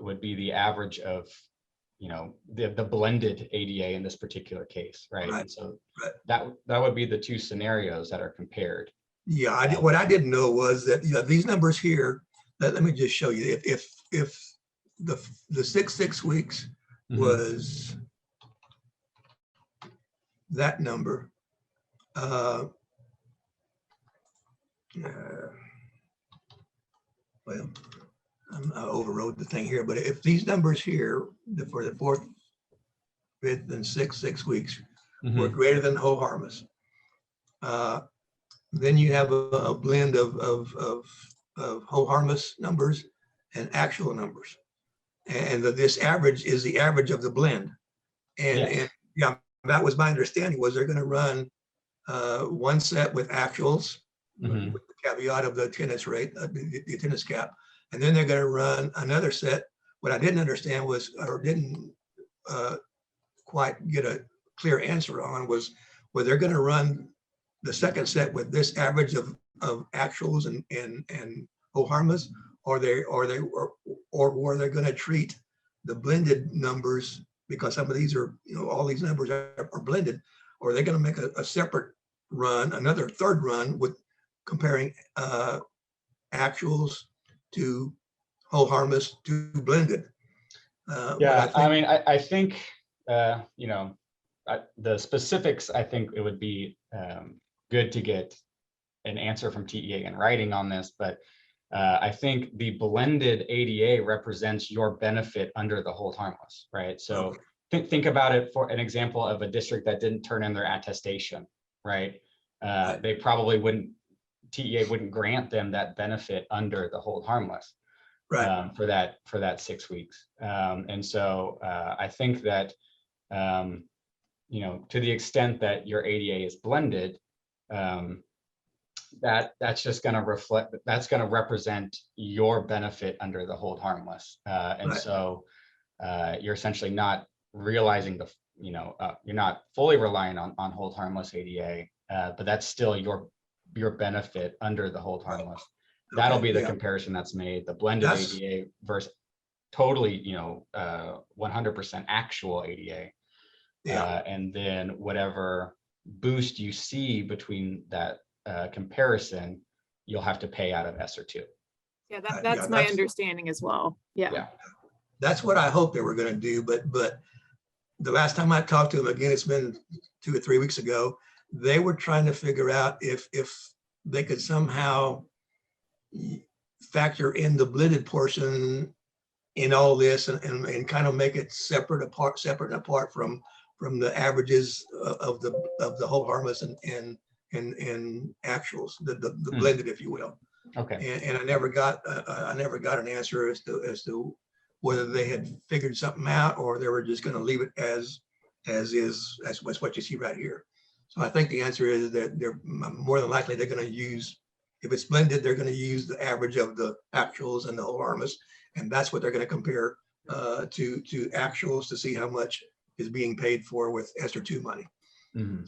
would be the average of, the blended ADA in this particular case, right? And so that would be the two scenarios that are compared. Yeah, what I didn't know was that, these numbers here, let me just show you. If the 6 weeks was that number, well, I overrode the thing here, but if these numbers here for the 4th, 5th, and 6 weeks were greater than whole harmless, then you have a blend of whole harmless numbers and actual numbers, and this average is the average of the blend. And yeah, that was my understanding, was they're going to run one set with actuals, with the caveat of the attendance rate, the attendance cap, and then they're going to run another set. What I didn't understand was, or didn't quite get a clear answer on, was they're going to run the second set with this average of actuals and whole harmless, or were they going to treat the blended numbers, because some of these are, all these numbers are blended, or are they going to make a separate run, another third run with comparing actuals to whole harmless to blended? I think the specifics, I think it would be good to get an answer from TEA in writing on this, but I think the blended ADA represents your benefit under the hold harmless, right? So think about it for an example of a district that didn't turn in their attestation, right? They probably wouldn't, TEA wouldn't grant them that benefit under the hold harmless for that 6 weeks. And so I think that, to the extent that your ADA is blended, that's just going to reflect, that's going to represent your benefit under the hold harmless. So you're essentially not realizing you're not fully relying on hold harmless ADA, but that's still your benefit under the hold harmless. That'll be the comparison that's made, the blended ADA versus totally, 100% actual ADA. And then whatever boost you see between that comparison, you'll have to pay out of ESSER 2. Yeah, that's my understanding as well. Yeah. That's what I hope they were going to do. But the last time I talked to them, again, it's been 2 or 3 weeks ago, they were trying to figure out if they could somehow factor in the blended portion in all this and kind of make it separate and apart from the averages of the whole harmless and actuals, the blended, if you will. Okay. And I never got an answer as to whether they had figured something out or they were just going to leave it as is, as what you see right here. So I think the answer is that they're more than likely they're going to use, if it's blended, they're going to use the average of the actuals and the whole harmless, and that's what they're going to compare to actuals to see how much is being paid for with ESSER 2 money.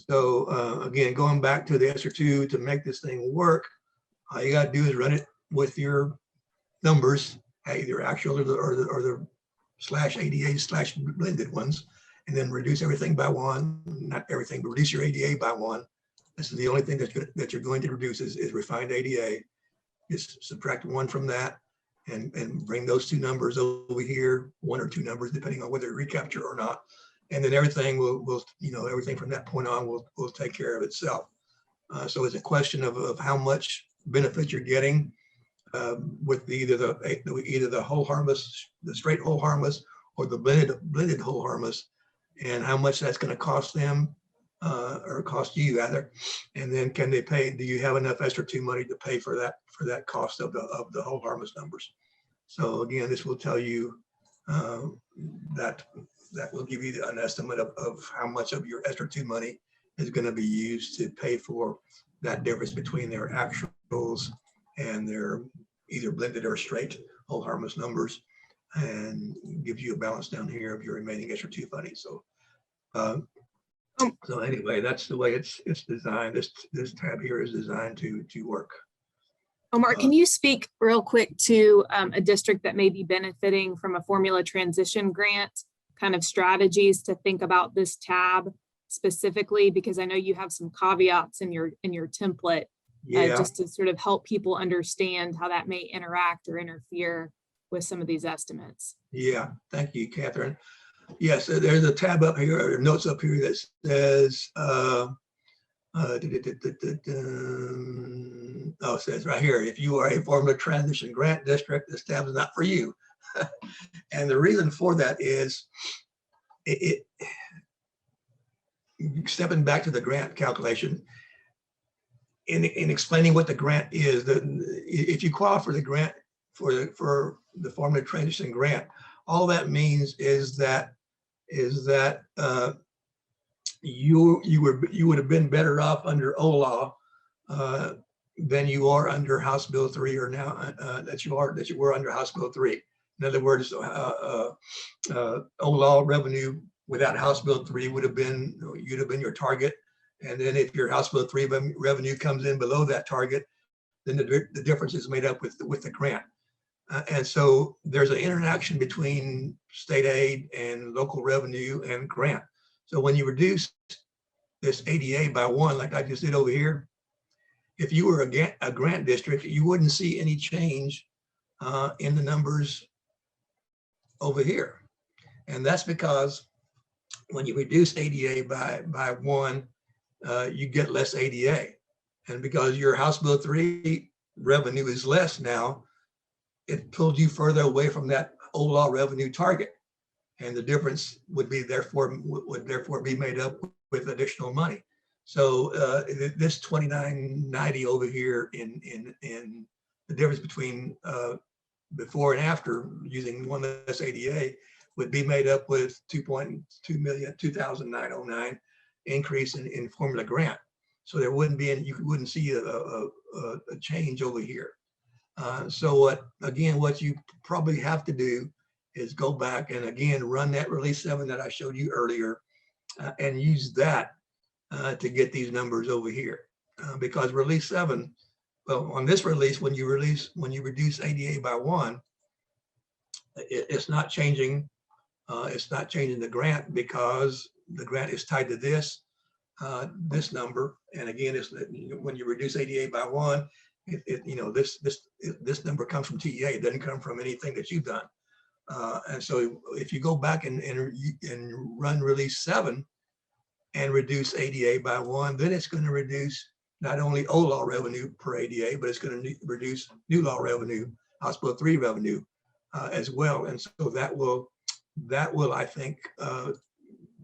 So again, going back to the ESSER 2, to make this thing work, all you got to do is run it with your numbers, either actual or the /ADA/blended ones, and then reduce everything by 1. Not everything, but reduce your ADA by 1. This is the only thing that you're going to reduce is refined ADA. Just subtract 1 from that and bring those 2 numbers over here, 1 or 2 numbers, depending on whether you recapture or not. And then everything will everything from that point on will take care of itself. So it's a question of how much benefit you're getting with either the whole harmless, the straight whole harmless, or the blended whole harmless, and how much that's going to cost them or cost you rather. And then can they pay? Do you have enough ESSER 2 money to pay for that cost of the whole harmless numbers? So again, this will tell you that will give you an estimate of how much of your ESSER 2 money is going to be used to pay for that difference between their actuals and their either blended or straight whole harmless numbers, and gives you a balance down here of your remaining ESSER 2 funding. So so anyway, that's the way it's designed. This tab here is designed to work. Omar, can you speak real quick to a district that may be benefiting from a formula transition grant, kind of strategies to think about this tab specifically? Because I know you have some caveats in your template, just to sort of help people understand how that may interact or interfere with some of these estimates. Yeah, thank you, Catherine. Yes, there's a tab up here, or notes up here that says, it says right here, if you are a formula transition grant district, this tab is not for you. And the reason for that is stepping back to the grant calculation, in explaining what the grant is, if you qualify for the grant for the formula transition grant, all that means is that you would have been better off under OLAW than you are under House Bill 3, or now that you were under House Bill 3. In other words, OLAW revenue without House Bill 3 you'd have been your target, and then if your House Bill 3 revenue comes in below that target, then the difference is made up with the grant. And so there's an interaction between state aid and local revenue and grant. So when you reduce this ADA by 1, like I just did over here, if you were a grant district, you wouldn't see any change in the numbers over here. And that's because when you reduce ADA by 1, you get less ADA. And because your House Bill 3 revenue is less now, it pulled you further away from that OLAW revenue target. And the difference would therefore be made up with additional money. So this 2990 over here in the difference between before and after using one less ADA would be made up with 2,909 increase in formula grant. So there wouldn't be you wouldn't see a change over here. So what you probably have to do is go back and again run that release 7 that I showed you earlier, and use that to get these numbers over here. Because release 7, well, on this release, when you reduce ADA by 1, it's not changing. It's not changing the grant, because the grant is tied to this number. And again, when you reduce ADA by 1, this number comes from TEA. It doesn't come from anything that you've done. And so if you go back and run release 7 and reduce ADA by 1, then it's going to reduce not only OLAW revenue per ADA, but it's going to reduce new law revenue, House Bill 3 revenue as well. And so that will, I think,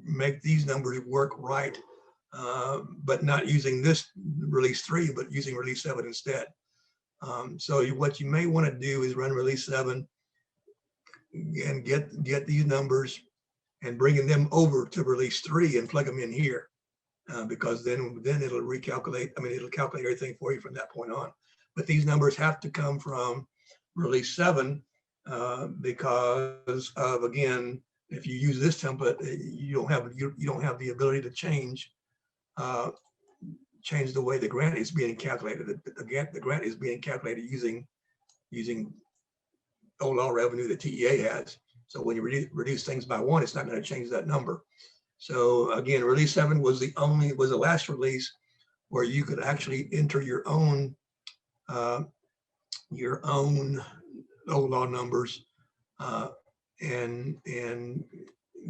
make these numbers work right, but not using this release 3, but using release 7 instead. So what you may want to do is run release 7 and get these numbers and bringing them over to release 3 and plug them in here, because then it'll recalculate. I mean, it'll calculate everything for you from that point on. But these numbers have to come from release 7 because of, again, if you use this template, you don't have the ability to change the way the grant is being calculated. Again, the grant is being calculated using OLAW revenue that TEA has. So when you reduce things by 1, it's not going to change that number. So again, release 7 was the last release where you could actually enter your own OLAW numbers and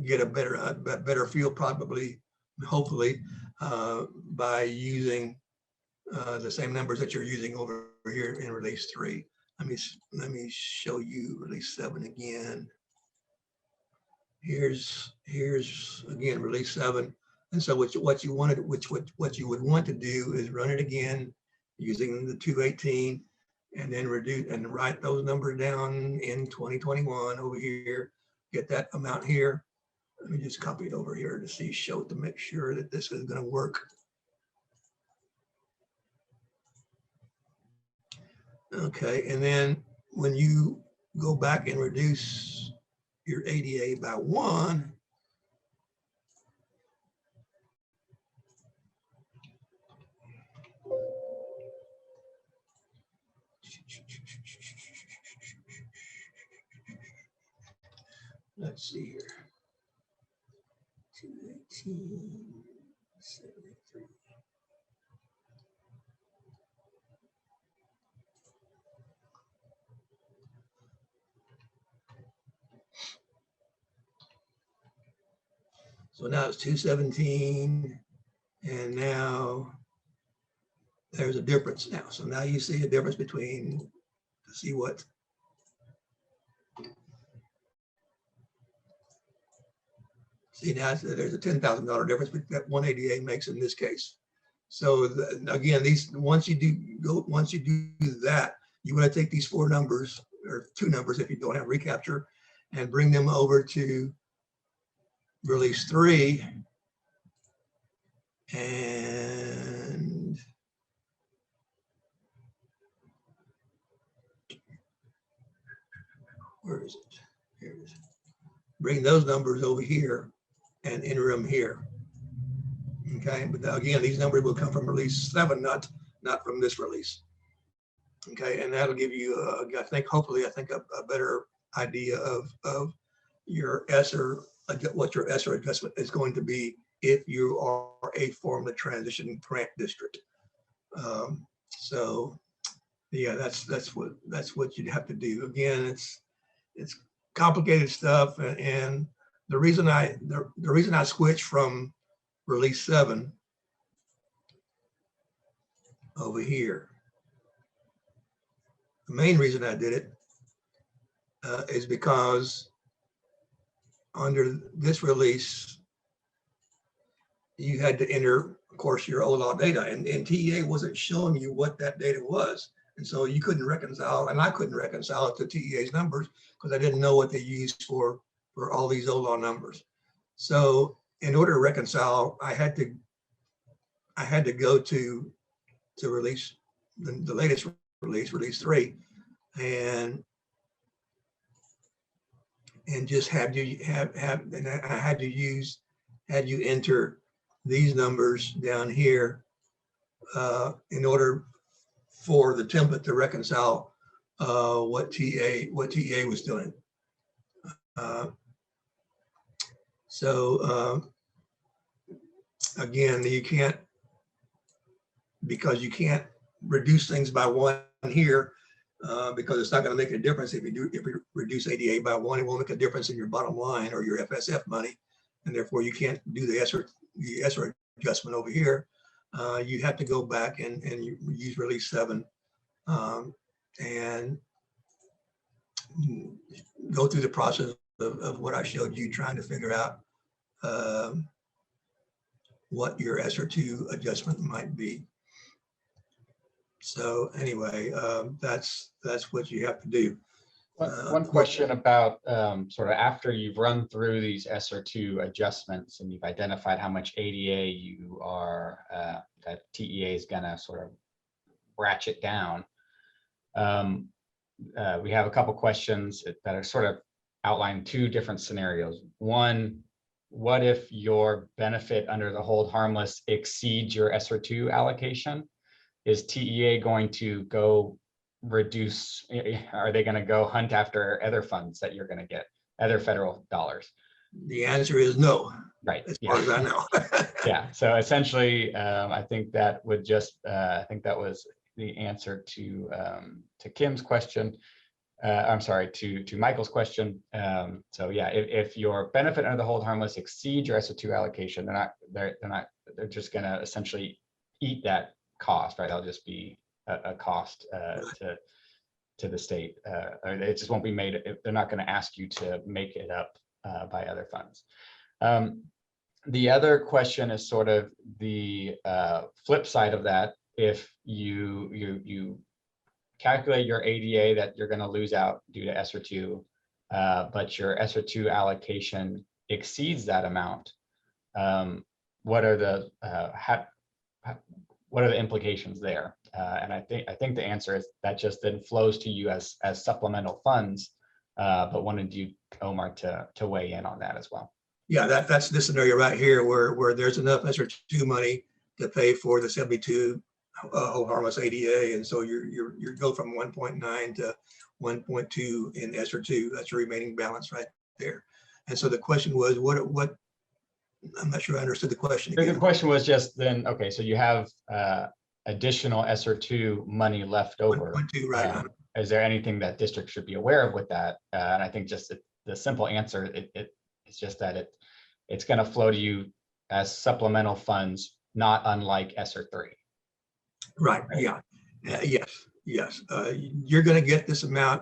get a better feel, hopefully, by using the same numbers that you're using over here in release 3. Let me show you release 7 again. Here's again release 7, and so what you would want to do is run it again using the 218, and then reduce and write those numbers down in 2021 over here. get that amount here. Let me just copy it over here to see, show it to make sure that this is going to work. Okay, and then when you go back and reduce your ADA by 1, let's see here. 218, 73. So now it's 217, and now there's a difference now. So now you see a difference between, to see what. See, now there's a $10,000 difference that 188 makes in this case. So again, once you do that, you want to take these 4 numbers, or 2 numbers if you don't have recapture, and bring them over to release 3, and where is it? Here it is. Bring those numbers over here and enter them here. Okay, but again, these numbers will come from release 7, not from this release. Okay, and that'll give you, I think, hopefully, a better idea of your ESSER, what your ESSER adjustment is going to be if you are a formula transition grant district. So, yeah, that's what you'd have to do. Again, it's complicated stuff, and the reason I switched from release 7 over here, the main reason I did it is because under this release, you had to enter, of course, your OLAW data, and TEA wasn't showing you what that data was. And so you couldn't reconcile, and I couldn't reconcile it to TEA's numbers because I didn't know what they used for all these OLAW numbers. So in order to reconcile, I had to go to release the latest release 3, and just had you enter these numbers down here in order for the template to reconcile what TEA was doing. Again, because you can't reduce things by 1 here because it's not going to make a difference if you reduce ADA by 1. It won't make a difference in your bottom line or your FSF money, and therefore you can't do the ESSER adjustment over here. You have to go back and use release 7 and go through the process of what I showed you, trying to figure out what your ESSER 2 adjustment might be. So anyway, that's what you have to do. One question about sort of after you've run through these ESSER 2 adjustments and you've identified how much ADA you are, that TEA is going to sort of ratchet down. We have a couple questions that are sort of outlining 2 different scenarios. One, what if your benefit under the hold harmless exceeds your ESSER 2 allocation? Is TEA going to go reduce? Are they going to go hunt after other funds that you're going to get, other federal dollars? The answer is no. Right. As far as I know. Yeah. So essentially, I think that would just, I think that was the answer to Kim's question. I'm sorry, to Michael's question. So yeah, if your benefit under the hold harmless exceeds your ESSER 2 allocation, they're just going to essentially eat that cost, right? That'll just be a cost to the state, or it just won't be made. They're not going to ask you to make it up by other funds. The other question is sort of the flip side of that. If you calculate your ADA that you're going to lose out due to ESSER 2, but your ESSER 2 allocation exceeds that amount, what are the what are the implications there? And I think the answer is that just then flows to you as supplemental funds. But wanted you, Omar, to weigh in on that as well. Yeah, that's this scenario right here where there's enough ESSER 2 money to pay for the 72 whole harmless ADA, and so you go from 1.9 to 1.2 in ESSER 2. That's your remaining balance right there. And so the question was, what? I'm not sure I understood the question again. The question was just then, okay, so you have additional ESSER 2 money left over. 1.2, right? Is there anything that districts should be aware of with that? And I think just the simple answer, it's just that it's going to flow to you as supplemental funds, not unlike ESSER 3. Right. Yeah. Yes. You're going to get this amount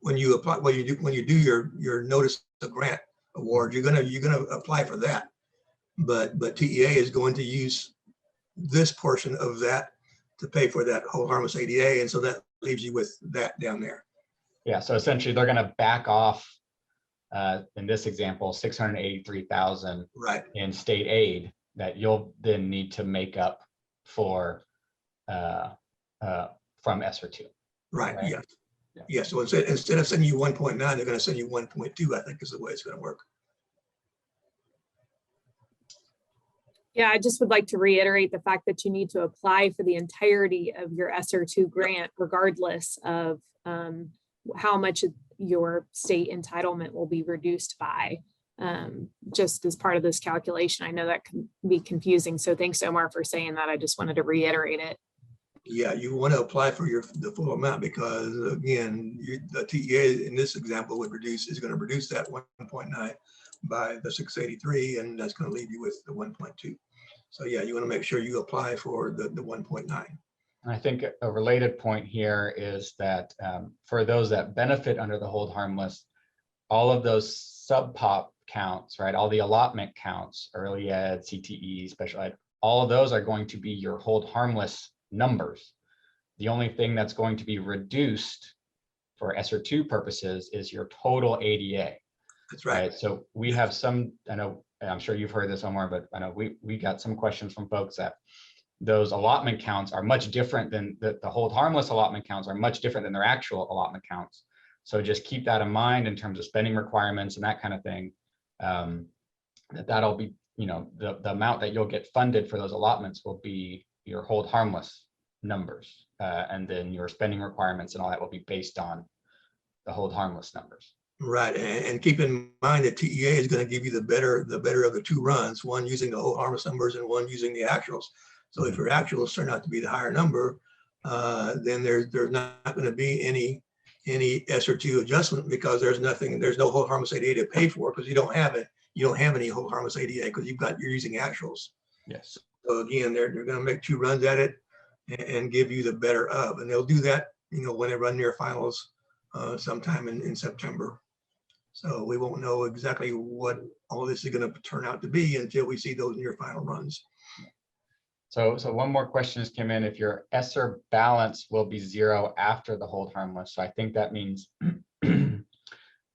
when you apply. When you do your notice of grant award, you're going to apply for that. But TEA is going to use this portion of that to pay for that whole harmless ADA, and so that leaves you with that down there. Yeah. So essentially, they're going to back off. In this example, 683,000 in state aid that you'll then need to make up for from ESSER 2. Right. Yes. Yeah. Yeah. So instead of sending you 1.9, they're going to send you 1.2. I think is the way it's going to work. Yeah, I just would like to reiterate the fact that you need to apply for the entirety of your ESSER 2 grant, regardless of how much your state entitlement will be reduced by, just as part of this calculation. I know that can be confusing. So thanks, Omar, for saying that. I just wanted to reiterate it. Yeah, you want to apply for the full amount because, again, the TEA in this example is going to reduce that 1.9 by the 683, and that's going to leave you with the 1.2. So yeah, you want to make sure you apply for the 1.9. I think a related point here is that for those that benefit under the hold harmless, all of those sub-pop counts, right? All the allotment counts, early ed, CTE, special ed, all of those are going to be your hold harmless numbers. The only thing that's going to be reduced for ESSER 2 purposes is your total ADA. That's right. So we have some, I know, I'm sure you've heard this, Omar, but I know we got some questions from folks that those allotment counts are much different than the hold harmless allotment counts are much different than their actual allotment counts. So just keep that in mind in terms of spending requirements and that kind of thing. That'll be, the amount that you'll get funded for those allotments will be your hold harmless numbers. And then your spending requirements and all that will be based on the hold harmless numbers. Right, and keep in mind that TEA is going to give you the better of the two runs, one using the whole harmless numbers and one using the actuals. So if your actuals turn out to be the higher number, then there's not going to be any ESSER 2 adjustment because there's no whole harmless ADA to pay for because you don't have it. You don't have any whole harmless ADA because you're using actuals. Yes. So again, they're going to make two runs at it and give you the better of, and they'll do that, when they run near finals sometime in September. So we won't know exactly what all this is going to turn out to be until we see those near final runs. So one more question just came in. If your ESSER balance will be 0 after the hold harmless, so I think that means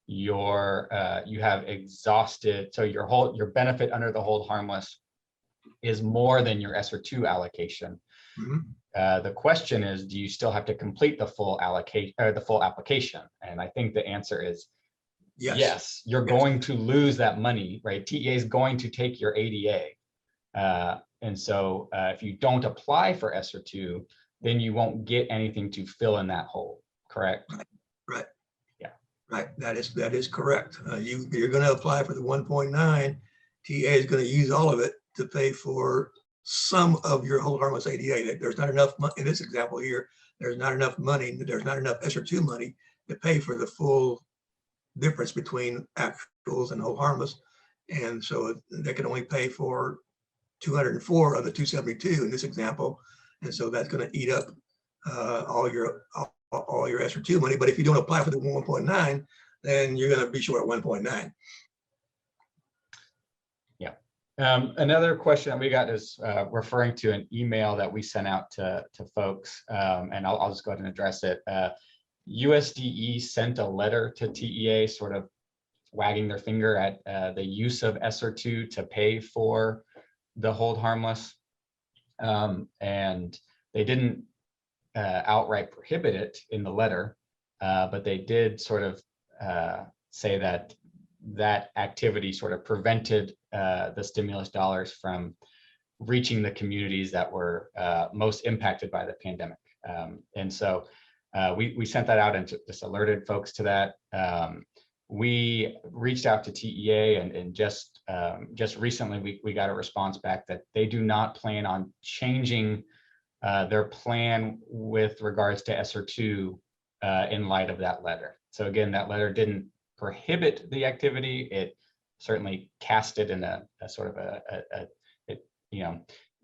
you have exhausted. So your benefit under the hold harmless is more than your ESSER 2 allocation. Mm-hmm. The question is, do you still have to complete the full allocation or the full application? And I think the answer is yes. You're going to lose that money, right? TEA is going to take your ADA. And so if you don't apply for ESSER 2, then you won't get anything to fill in that hole, correct? Right. Yeah. Right. That is correct. You're going to apply for the 1.9. TEA is going to use all of it to pay for some of your whole harmless ADA. There's not enough money in this example here. There's not enough money. There's not enough ESSER 2 money to pay for the full difference between actuals and whole harmless. And so they can only pay for 204 of the 272 in this example. And so that's going to eat up all your ESSER 2 money. But if you don't apply for the 1.9, then you're going to be short 1.9. Yeah. Another question that we got is referring to an email that we sent out to folks, and I'll just go ahead and address it. USDE sent a letter to TEA sort of wagging their finger at the use of ESSER2 to pay for the hold harmless. And they didn't outright prohibit it in the letter, but they did sort of say that that activity sort of prevented the stimulus dollars from reaching the communities that were most impacted by the pandemic. And so we sent that out and just alerted folks to that. We reached out to TEA and just recently we got a response back that they do not plan on changing their plan with regards to ESSER2 in light of that letter. So again, that letter didn't prohibit the activity. It certainly cast it in a sort of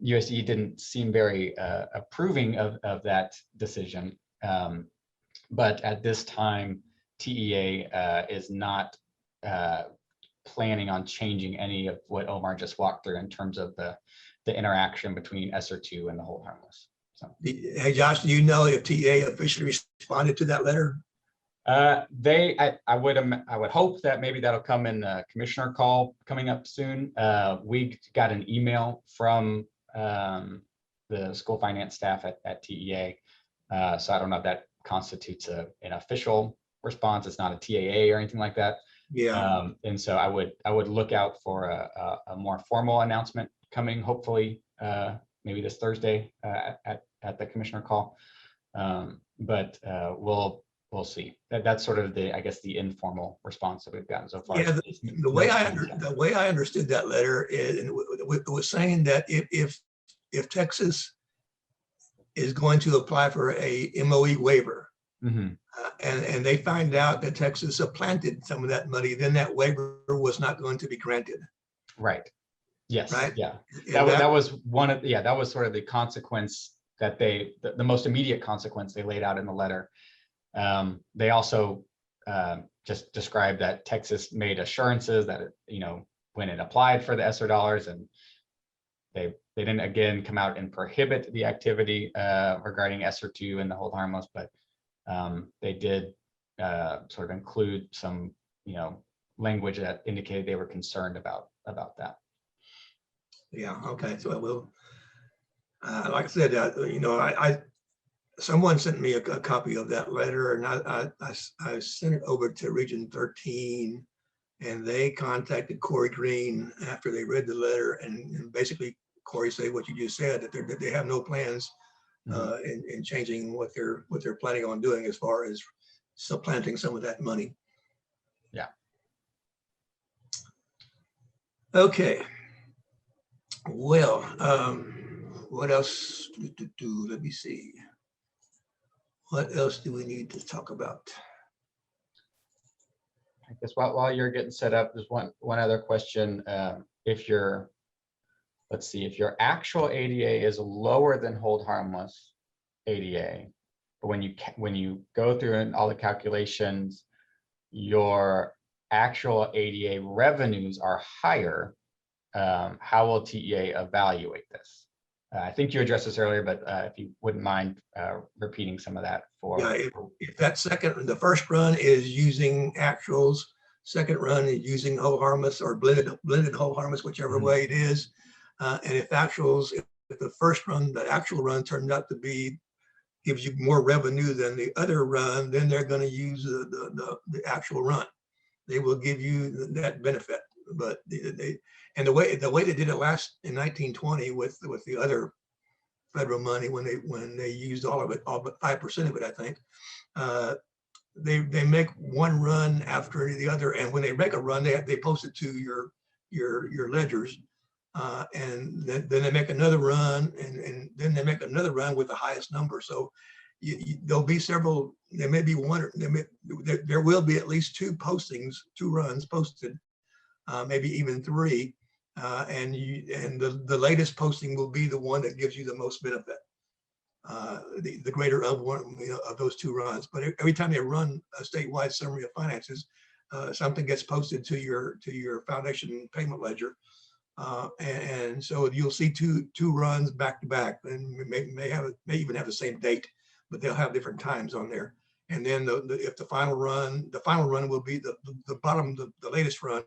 USDA didn't seem very approving of that decision. But at this time, TEA is not planning on changing any of what Omar just walked through in terms of the interaction between ESSER2 and the hold harmless. So, Hey, Josh, do you know if TA officially responded to that letter? I would hope that maybe that'll come in the commissioner call coming up soon. We got an email from the school finance staff at TEA. So I don't know if that constitutes an official response. It's not a TAA or anything like that. Yeah. And so I would look out for a more formal announcement coming, hopefully maybe this Thursday at the commissioner call. But we'll see. That's sort of I guess the informal response that we've gotten so far. Yeah, the way I understood that letter is, and it was saying that if Texas is going to apply for a MOE waiver, mm-hmm. And they find out that Texas supplanted some of that money, then that waiver was not going to be granted. Right. Yes. Right. Yeah. That was that was sort of the consequence that the most immediate consequence they laid out in the letter. They also just described that Texas made assurances that when it applied for the ESSER dollars, and they didn't again come out and prohibit the activity regarding ESSER2 and the hold harmless, but they did sort of include some language that indicated they were concerned about that. Yeah. Okay. So I will. Like I said, someone sent me a copy of that letter, and I sent it over to Region 13, and they contacted Corey Green after they read the letter, and basically Corey said what you just said, that they have no plans in changing what they're planning on doing as far as supplanting some of that money. Yeah. Okay. Well, what else? Let me see. What else do we need to talk about? I guess while you're getting set up, there's one other question. If your actual ADA is lower than hold harmless ADA, but when you go through and all the calculations, your actual ADA revenues are higher, how will TEA evaluate this? I think you addressed this earlier, but if you wouldn't mind repeating some of that for. Yeah, if that the first run is using actuals, second run is using whole harmless or blended whole harmless, whichever way it is. And if the first run, the actual run turned out to gives you more revenue than the other run, then they're going to use the actual run. They will give you that benefit. But the way they did it last in 1920 with the other federal money, when they used all of it, all but 5% of it, I think, they make one run after the other, and when they make a run, they post it to your ledgers, and then they make another run, and then they make another run with the highest number. So there'll be several. There may be one, or there will be at least two runs posted. Maybe even three, and the latest posting will be the one that gives you the most benefit, the greater of one of those two runs. But every time they run a statewide summary of finances, something gets posted to your foundation payment ledger, and so you'll see two runs back to back, and may even have the same date, but they'll have different times on there. And then if the final run will be the bottom, the latest run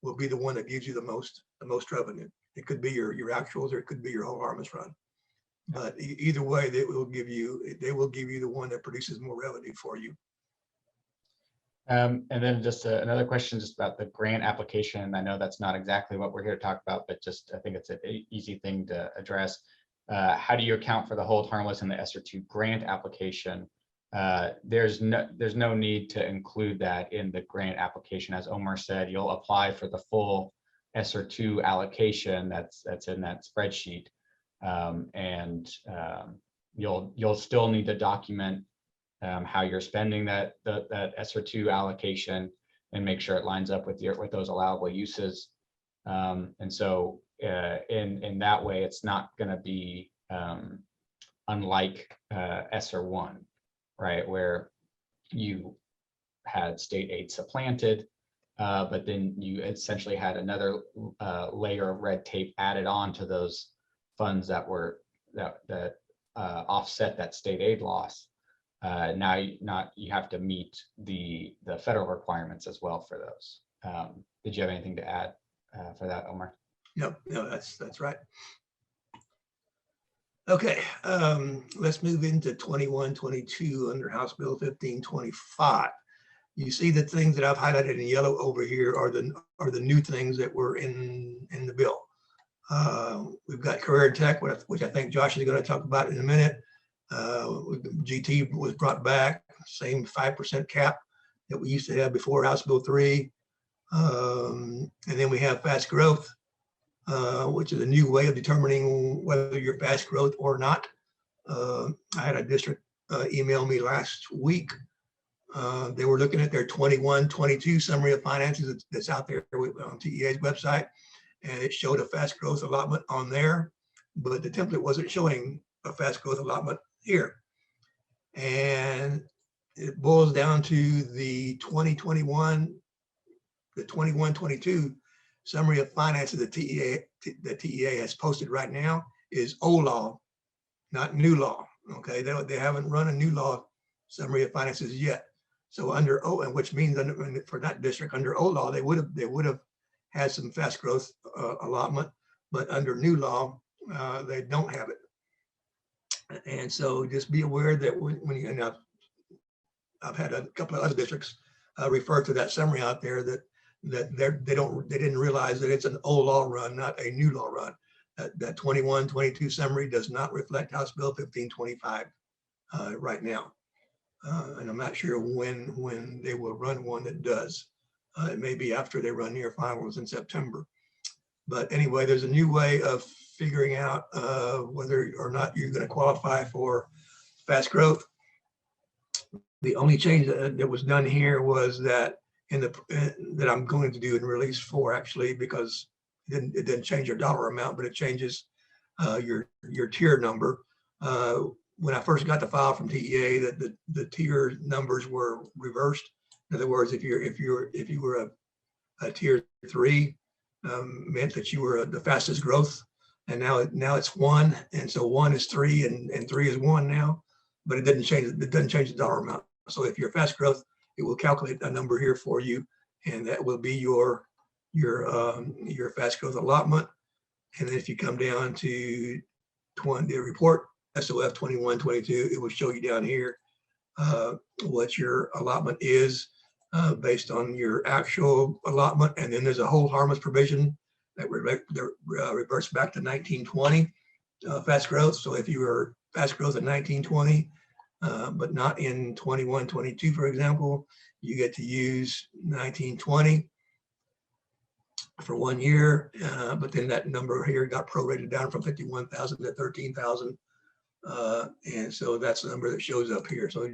will be the one that gives you the most revenue. It could be your actuals, or it could be your whole harvest run. But either way, they will give you the one that produces more revenue for you. And then just another question just about the grant application. I know that's not exactly what we're here to talk about, but just I think it's an easy thing to address. How do you account for the hold harmless in the ESSER2 grant application? There's no need to include that in the grant application. As Omar said, you'll apply for the full ESSER2 allocation that's in that spreadsheet. You'll still need to document how you're spending that ESSER2 allocation and make sure it lines up with those allowable uses. And so in that way, it's not going to be unlike ESSER1, right, where you had state aid supplanted, but then you essentially had another layer of red tape added on to those funds that offset that state aid loss. Now you have to meet the federal requirements as well for those. Did you have anything to add for that, Omar? No, that's right. Okay, let's move into 2122 under House Bill 1525. You see the things that I've highlighted in yellow over here are the new things that were in the bill. We've got career tech, which I think Josh is going to talk about in a minute. GT was brought back, same 5% cap that we used to have before House Bill 3. And then we have fast growth, which is a new way of determining whether you're fast growth or not. I had a district email me last week. They were looking at their 21-22 summary of finances that's out there on TEA's website, and it showed a fast growth allotment on there, but the template wasn't showing a fast growth allotment here. And it boils down to the 21-22 summary of finances that TEA has posted right now is old law, not new law. Okay, they haven't run a new law summary of finances yet. So under and which means for that district under old law, they would have had some fast growth allotment, but under new law, they don't have it. And so just be aware that when you, and I've had a couple of other districts refer to that summary out there that they didn't realize that it's an old law run, not a new law run. That 21-22 summary does not reflect House Bill 1525 right now. And I'm not sure when they will run one that does. It may be after they run near finals in September. But anyway, there's a new way of figuring out whether or not you're going to qualify for fast growth. The only change that was done here was that that I'm going to do in release 4 actually, because it didn't change your dollar amount, but it changes your tier number. When I first got the file from TEA, that the tier numbers were reversed. In other words, if you were a tier 3, meant that you were the fastest growth, and now it's 1, and so 1 is 3 and 3 is 1 now, but it doesn't change the dollar amount. So if you're fast growth, it will calculate a number here for you, and that will be your fast growth allotment. And then if you come down to the report SOF 21-22, it will show you down here what your allotment is based on your actual allotment. And then there's a hold harmless provision that reverts back to 1920 fast growth. So if you were fast growth in 1920, but not in 21-22, for example, you get to use 1920 for 1 year, but then that number here got prorated down from 51,000 to 13,000. And so that's the number that shows up here. So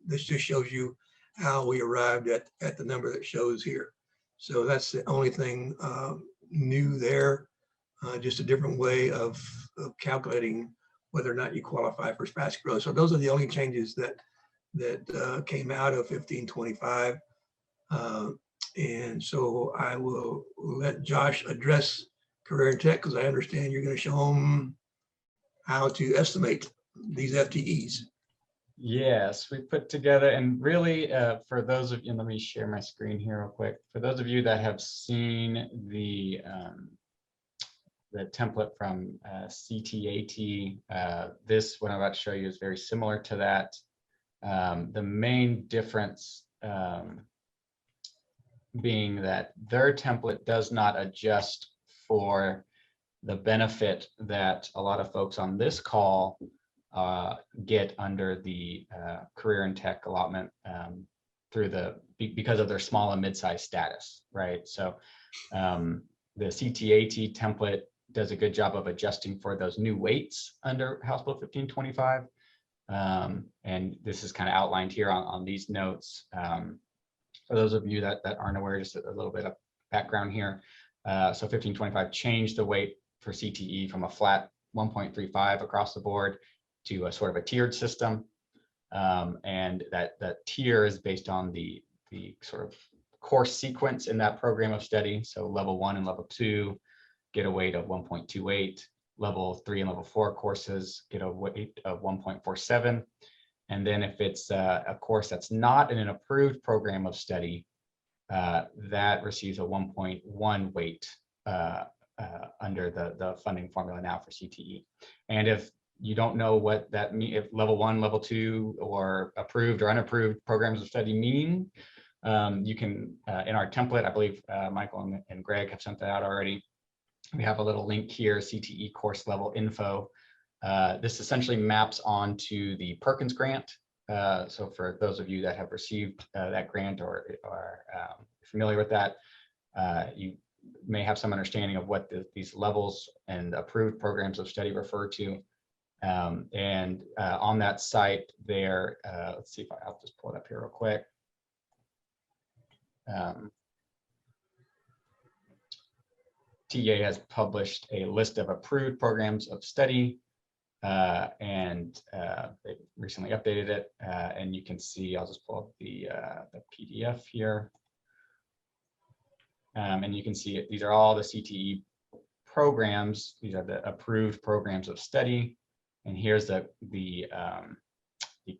this just shows you how we arrived at the number that shows here. So that's the only thing new there, just a different way of calculating whether or not you qualify for fast growth. So those are the only changes that came out of 1525. And so I will let Josh address career and tech, because I understand you're going to show them how to estimate these FTEs. Yes, we put together, and really for those of you, let me share my screen here real quick. For those of you that have seen the template from CTAT, this what I'm about to show you is very similar to that. The main difference being that their template does not adjust for the benefit that a lot of folks on this call get under the career and tech allotment because of their small and mid-sized status, right? So the CTAT template does a good job of adjusting for those new weights under House Bill 1525. And this is kind of outlined here on these notes. For those of you that aren't aware, just a little bit of background here. So 1525 changed the weight for CTE from a flat 1.35 across the board to a sort of a tiered system. And that tier is based on the sort of course sequence in that program of study. So level 1 and level 2 get a weight of 1.28. Level 3 and level 4 courses get a weight of 1.47. And then if it's a course that's not in an approved program of study, that receives a 1.1 weight under the funding formula now for CTE. And if you don't know what that means, if level 1, level 2, or approved or unapproved programs of study mean, you can, in our template, I believe Michael and Greg have sent that out already. We have a little link here, CTE course level info. This essentially maps onto the Perkins grant. So for those of you that have received that grant or are familiar with that, you may have some understanding of what these levels and approved programs of study refer to. And on that site there, let's see if I'll just pull it up here real quick. TEA has published a list of approved programs of study, and they recently updated it. And you can see, I'll just pull up the PDF here. And you can see these are all the CTE programs. These are the approved programs of study. And here's the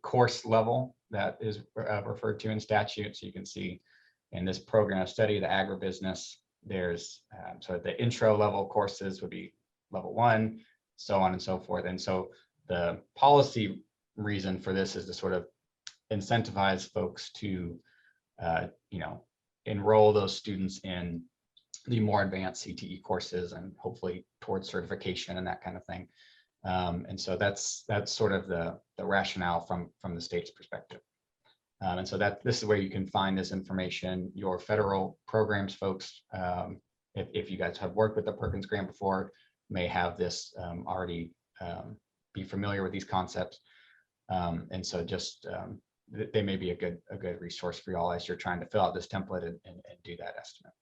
course level that is referred to in statute. So you can see in this program of study, the agribusiness, there's so the intro level courses would be level 1, so on and so forth. And so the policy reason for this is to sort of incentivize folks to, enroll those students in the more advanced CTE courses and hopefully towards certification and that kind of thing. And so that's sort of the rationale from the state's perspective. And so this is where you can find this information. Your federal programs folks, if you guys have worked with the Perkins grant before, may have this already be familiar with these concepts. And so just they may be a good resource for you all as you're trying to fill out this template and do that estimate.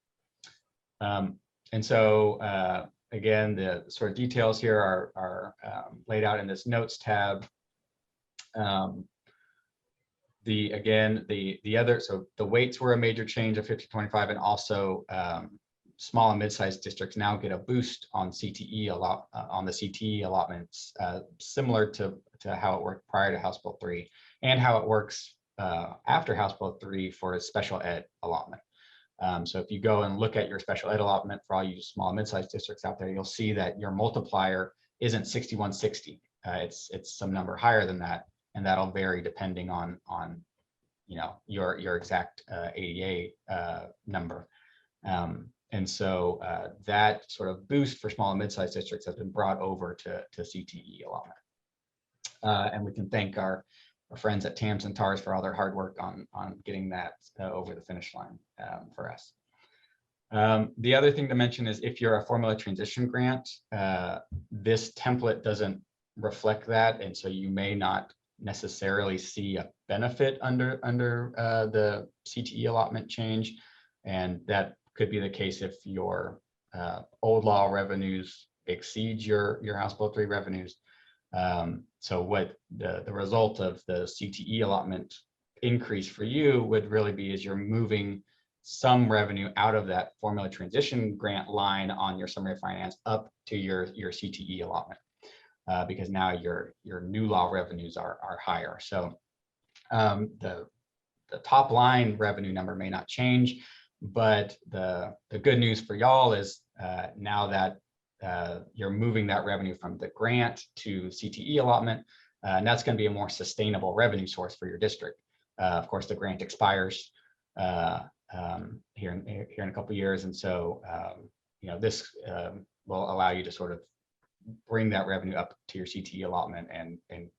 And so again, the sort of details here are laid out in this notes tab. So the weights were a major change of 1525, and also small and mid-sized districts now get a boost on CTE on the CTE allotments, similar to how it worked prior to House Bill 3 and how it works after House Bill 3 for a special ed allotment. So if you go and look at your special ed allotment for all you small and mid-sized districts out there, you'll see that your multiplier isn't 6160. It's some number higher than that, and that'll vary depending on your exact ADA number. And so that sort of boost for small and mid-sized districts has been brought over to CTE allotment. And we can thank our friends at TAMS and TARS for all their hard work on getting that over the finish line for us. The other thing to mention is if you're a formula transition grant, this template doesn't reflect that, and so you may not necessarily see a benefit under the CTE allotment change, and that could be the case if your old law revenues exceed your House Bill 3 revenues. So what the result of the CTE allotment increase for you would really be is you're moving some revenue out of that formula transition grant line on your summary of finance up to your CTE allotment, because now your new law revenues are higher. So The top line revenue number may not change, but the good news for y'all is now that you're moving that revenue from the grant to CTE allotment, and that's going to be a more sustainable revenue source for your district. Of course, the grant expires here in a couple of years, and so this will allow you to sort of bring that revenue up to your CTE allotment and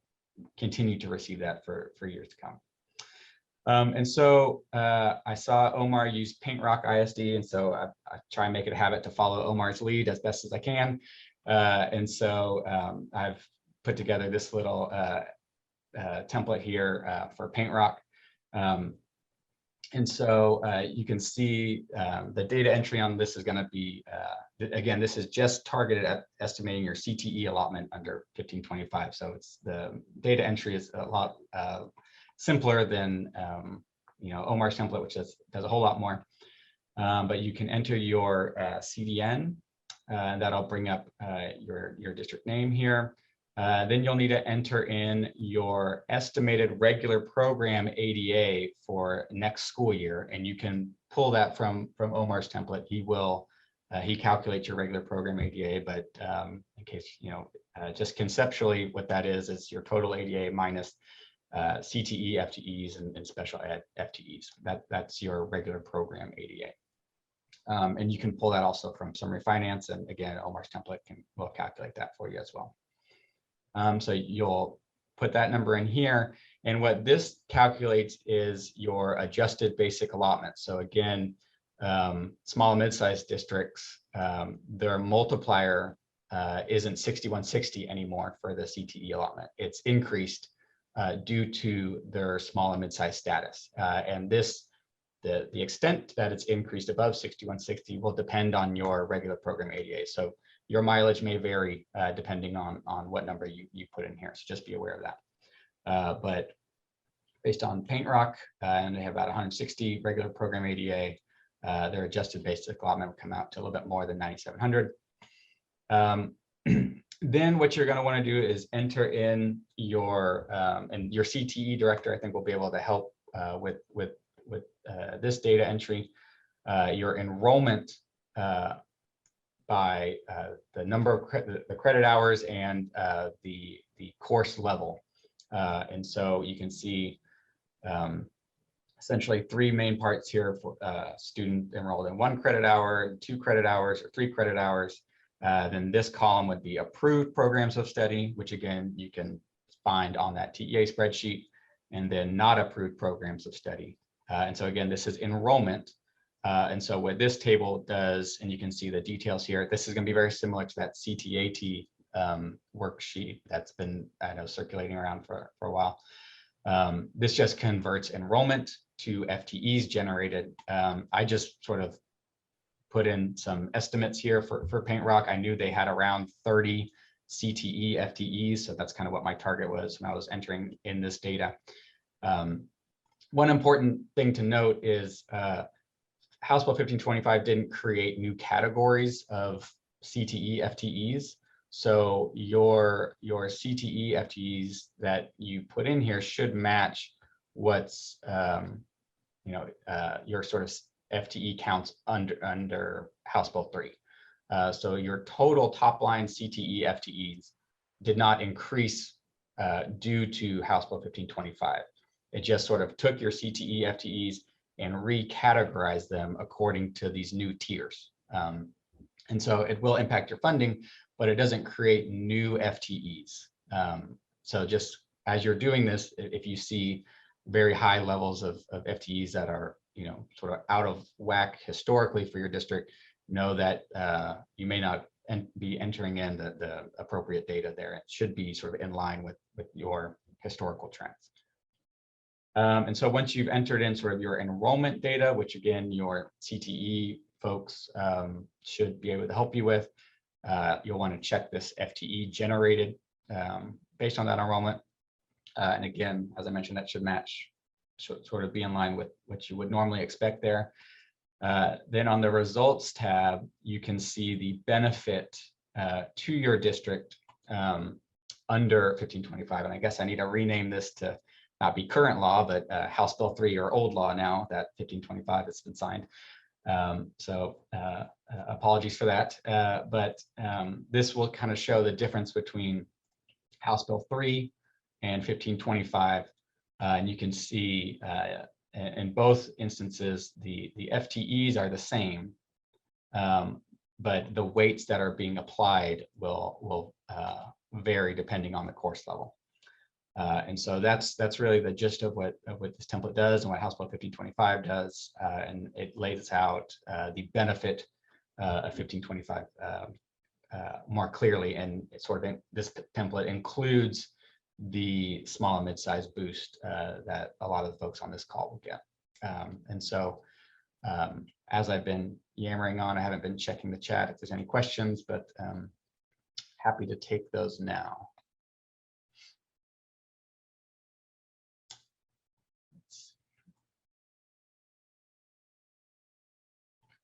continue to receive that for years to come. And so I saw Omar use Paint Rock ISD, and so I try and make it a habit to follow Omar's lead as best as I can. And so I've put together this little template here for Paint Rock. And so you can see the data entry on this is going to be, again, this is just targeted at estimating your CTE allotment under 1525. So it's the data entry is a lot simpler than Omar's template, which does a whole lot more. But you can enter your CDN, and that'll bring up your district name here. Then you'll need to enter in your estimated regular program ADA for next school year, and you can pull that from Omar's template. He calculates your regular program ADA, but in case just conceptually, what that is your total ADA minus CTE FTEs and special ed FTEs. That's your regular program ADA. And you can pull that also from summary finance, and again, Omar's template will calculate that for you as well. So you'll put that number in here, and what this calculates is your adjusted basic allotment. So again, small and mid-sized districts, their multiplier isn't 6160 anymore for the CTE allotment. It's increased due to their small and mid-sized status. And the extent that it's increased above 6160 will depend on your regular program ADA. So your mileage may vary depending on what number you put in here. So just be aware of that. But based on Paint Rock, and they have about 160 regular program ADA, their adjusted basic allotment will come out to a little bit more than 9,700. Then what you're going to want to do is enter in your and your CTE director, I think, will be able to help with this data entry, your enrollment by the number of the credit hours and the course level. And so you can see essentially three main parts here for student enrolled in 1 credit hour, 2 credit hours, or 3 credit hours. Then this column would be approved programs of study, which again, you can find on that TEA spreadsheet, and then not approved programs of study. And so again, this is enrollment. And so what this table does, and you can see the details here, this is going to be very similar to that CTAT worksheet that's been, I know, circulating around for a while. This just converts enrollment to FTEs generated. I just sort of put in some estimates here for Paint Rock. I knew they had around 30 CTE FTEs, so that's kind of what my target was when I was entering in this data. One important thing to note is House Bill 1525 didn't create new categories of CTE FTEs. So your CTE FTEs that you put in here should match what's your sort of FTE counts under House Bill 3. So your total top line CTE FTEs did not increase due to House Bill 1525. It just sort of took your CTE FTEs and recategorized them according to these new tiers. And so it will impact your funding, but it doesn't create new FTEs. So just as you're doing this, if you see very high levels of FTEs that are sort of out of whack historically for your district, know that you may not be entering in the appropriate data there. It should be sort of in line with your historical trends. And so once you've entered in sort of your enrollment data, which again, your CTE folks should be able to help you with, you'll want to check this FTE generated based on that enrollment. And again, as I mentioned, that should match, sort of be in line with what you would normally expect there. Then on the results tab, you can see the benefit to your district under 1525. And I guess I need to rename this to not be current law, but House Bill 3 or old law now, that 1525 has been signed. Apologies for that. But this will kind of show the difference between House Bill 3 and 1525. And you can see in both instances, the FTEs are the same, but the weights that are being applied will vary depending on the course level. And so that's really the gist of what this template does and what House Bill 1525 does. And it lays out the benefit of 1525 more clearly. And this template includes the small and mid-sized boost that a lot of the folks on this call will get. And so as I've been yammering on, I haven't been checking the chat if there's any questions, but happy to take those now.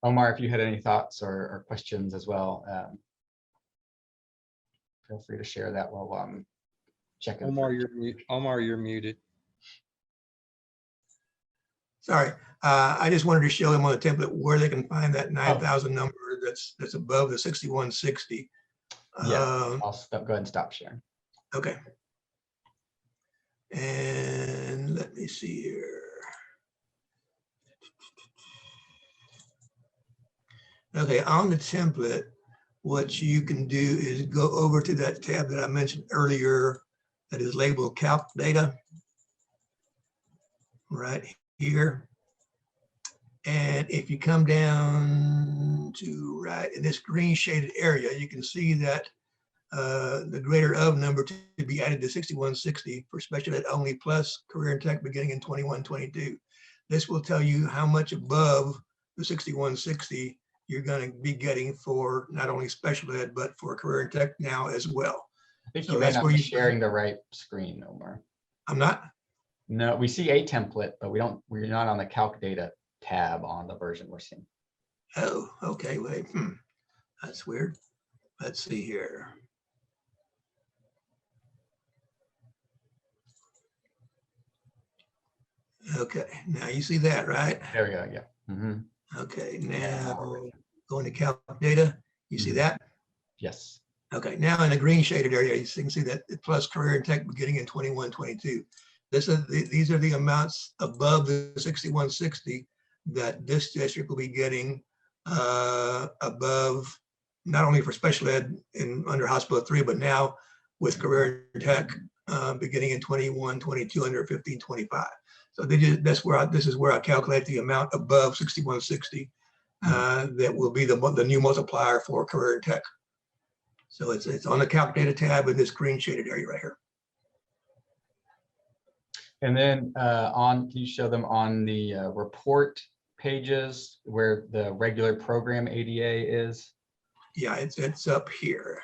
Omar, if you had any thoughts or questions as well, feel free to share that while I'm checking. Omar, you're muted. Sorry, I just wanted to show them on the template where they can find that 9,000 number that's above the 6160. Yeah, I'll go ahead and stop sharing. Okay. And let me see here. Okay, on the template, what you can do is go over to that tab that I mentioned earlier that is labeled Calc Data right here. And if you come down to right in this green shaded area, you can see that the greater of number to be added to 6160 for special ed only plus career and tech beginning in 21-22. This will tell you how much above the 6160 you're going to be getting for not only special ed, but for career and tech now as well. I think So you may that's not where be you- sharing the right screen, Omar. I'm not? No, we see a template, but we're not on the Calc Data tab on the version we're seeing. Oh, okay, wait, that's weird. Let's see here. Okay, now you see that, right? There we go, yeah. Mhm. Okay, Yeah, now going to Calc Data, you see that? Yes. Okay, now in the green shaded area, you can see that it plus career and tech beginning in 21-22. These are the amounts above the 6160 that this district will be getting above, not only for special ed under House Bill 3, but now with career and tech beginning in 21-22 under 1525. So this is where I calculate the amount above 6160 that will be the new multiplier for career and tech. So it's on the Calc Data tab in this green shaded area right here. And then can you show them on the report pages where the regular program ADA is? Yeah, it's up here.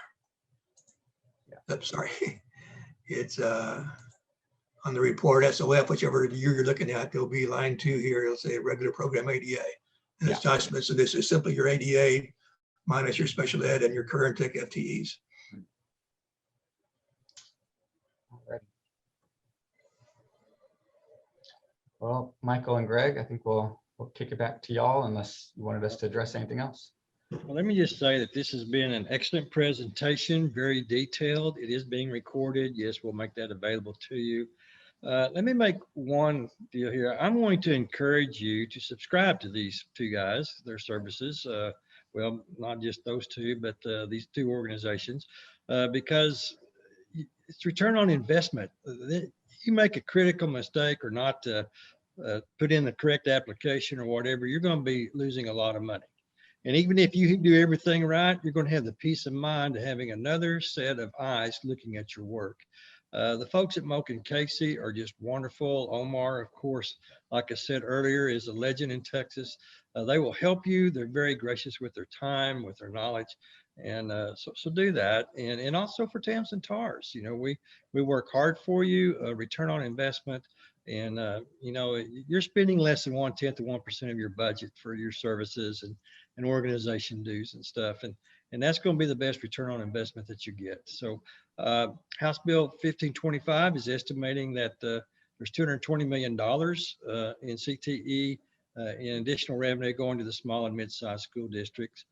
Yeah. I'm sorry. It's on the report SOF, whichever year you're looking at, there'll be line 2 here. It'll say regular program ADA. And it's adjustment. So this is simply your ADA minus your special ed and your current tech FTEs. Alrighty. Well, Michael and Greg, I think we'll kick it back to y'all unless you wanted us to address anything else. Well, let me just say that this has been an excellent presentation, very detailed. It is being recorded. Yes, we'll make that available to you. Let me make one deal here. I'm going to encourage you to subscribe to these two guys, their services. Well, not just those two, but these two organizations, because it's return on investment. You make a critical mistake or not put in the correct application or whatever, you're going to be losing a lot of money. And even if you do everything right, you're going to have the peace of mind of having another set of eyes looking at your work. The folks at Moak and Casey are just wonderful. Omar, of course, like I said earlier, is a legend in Texas. They will help you. They're very gracious with their time, with their knowledge. And so do that. And also for TAMS and TARS, you know, we work hard for you, return on investment. And, you know, you're spending less than 1/10 of 1% of your budget for your services and organization dues and stuff. And that's going to be the best return on investment that you get. So House Bill 1525 is estimating that There's $220 million in CTE in additional revenue going to the small and mid-sized school districts.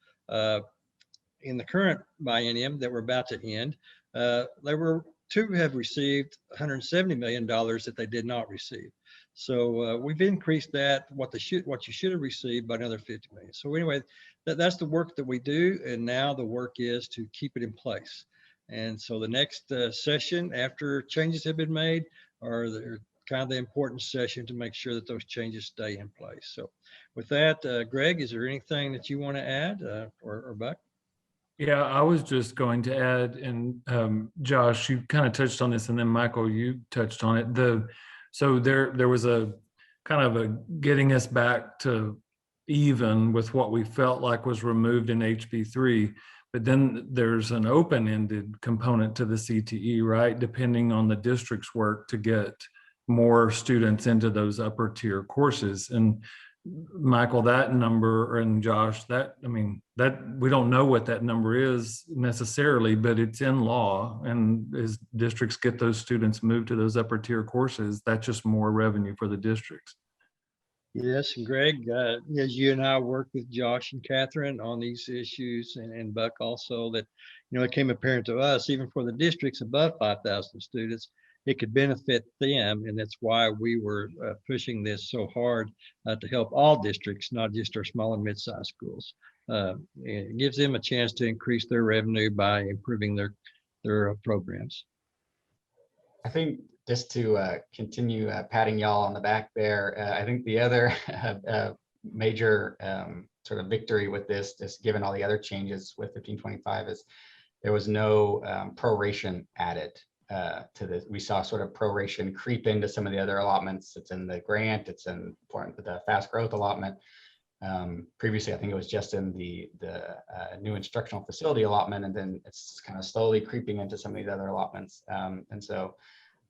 In the current biennium that we're about to end, there were two who have received $170 million that they did not receive. So we've increased that, what you should have received, by another 50 million. So anyway, that's the work that we do. And now the work is to keep it in place. And so the next session after changes have been made are kind of the important session to make sure that those changes stay in place. So with that, Greg, is there anything that you want to add or Buck? Yeah, I was just going to add, and Josh, you kind of touched on this, and then Michael, you touched on it. So there was a kind of a getting us back to even with what we felt like was removed in HB3, but then there's an open-ended component to the CTE, right? Depending on the district's work to get more students into those upper tier courses. And Michael, that number, and Josh, that we don't know what that number is necessarily, but it's in law. And as districts get those students moved to those upper tier courses, that's just more revenue for the districts. Yes, and Greg, as you and I worked with Josh and Catherine on these issues, and Buck also, that, it became apparent to us, even for the districts above 5,000 students, it could benefit them. And that's why we were pushing this so hard to help all districts, not just our small and mid-sized schools. It gives them a chance to increase their revenue by improving their programs. I think just to continue patting y'all on the back there, I think the other major sort of victory with this, just given all the other changes with 1525, is there was no proration added to this. We saw sort of proration creep into some of the other allotments. It's in the grant, it's in the fast growth allotment. Previously, I think it was just in the new instructional facility allotment, and then it's kind of slowly creeping into some of these other allotments. And so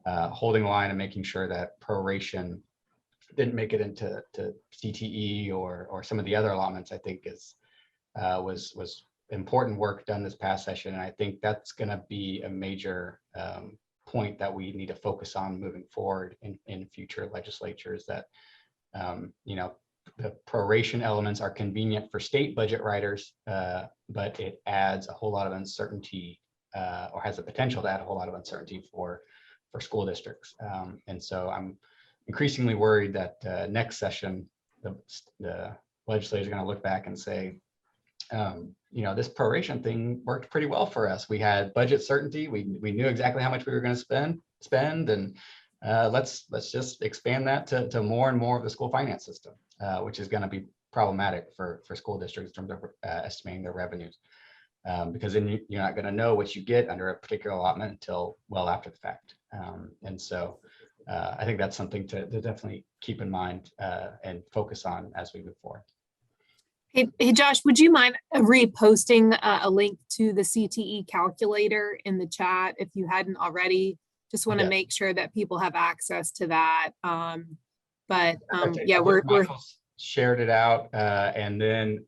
holding the line and making sure that proration didn't make it into CTE or some of the other allotments, I think was important work done this past session. And I think that's going to be a major point that we need to focus on moving forward in future legislatures, that the proration elements are convenient for state budget writers, but it adds a whole lot of uncertainty, or has the potential to add a whole lot of uncertainty for school districts. And so I'm increasingly worried that next session, the legislators are going to look back and say, this proration thing worked pretty well for us. We had budget certainty. We knew exactly how much we were going to spend, and let's just expand that to more and more of the school finance system, which is going to be problematic for school districts in terms of estimating their revenues, because then you're not going to know what you get under a particular allotment until well after the fact. And so I think that's something to definitely keep in mind and focus on as we move forward. Hey, Josh, would you mind reposting a link to the CTE calculator in the chat if you hadn't already? Just want to make sure that people have access to that. Yeah, we're shared it out, and then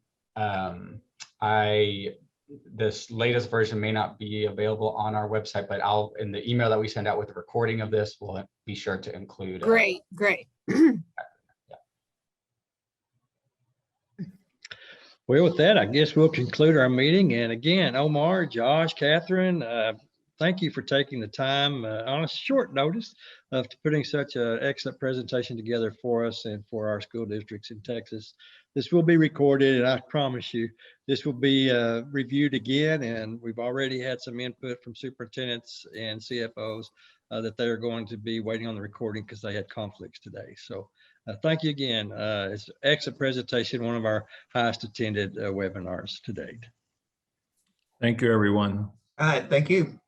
this latest version may not be available on our website, but in the email that we send out with the recording of this, we'll be sure to include. Great. Well, with that, I guess we'll conclude our meeting. And again, Omar, Josh, Catherine, thank you for taking the time on a short notice of putting such an excellent presentation together for us and for our school districts in Texas. This will be recorded, and I promise you, this will be reviewed again. And we've already had some input from superintendents and CFOs that they're going to be waiting on the recording because they had conflicts today. So thank you again. It's an excellent presentation, one of our highest attended webinars to date. Thank you, everyone. All right, thank you.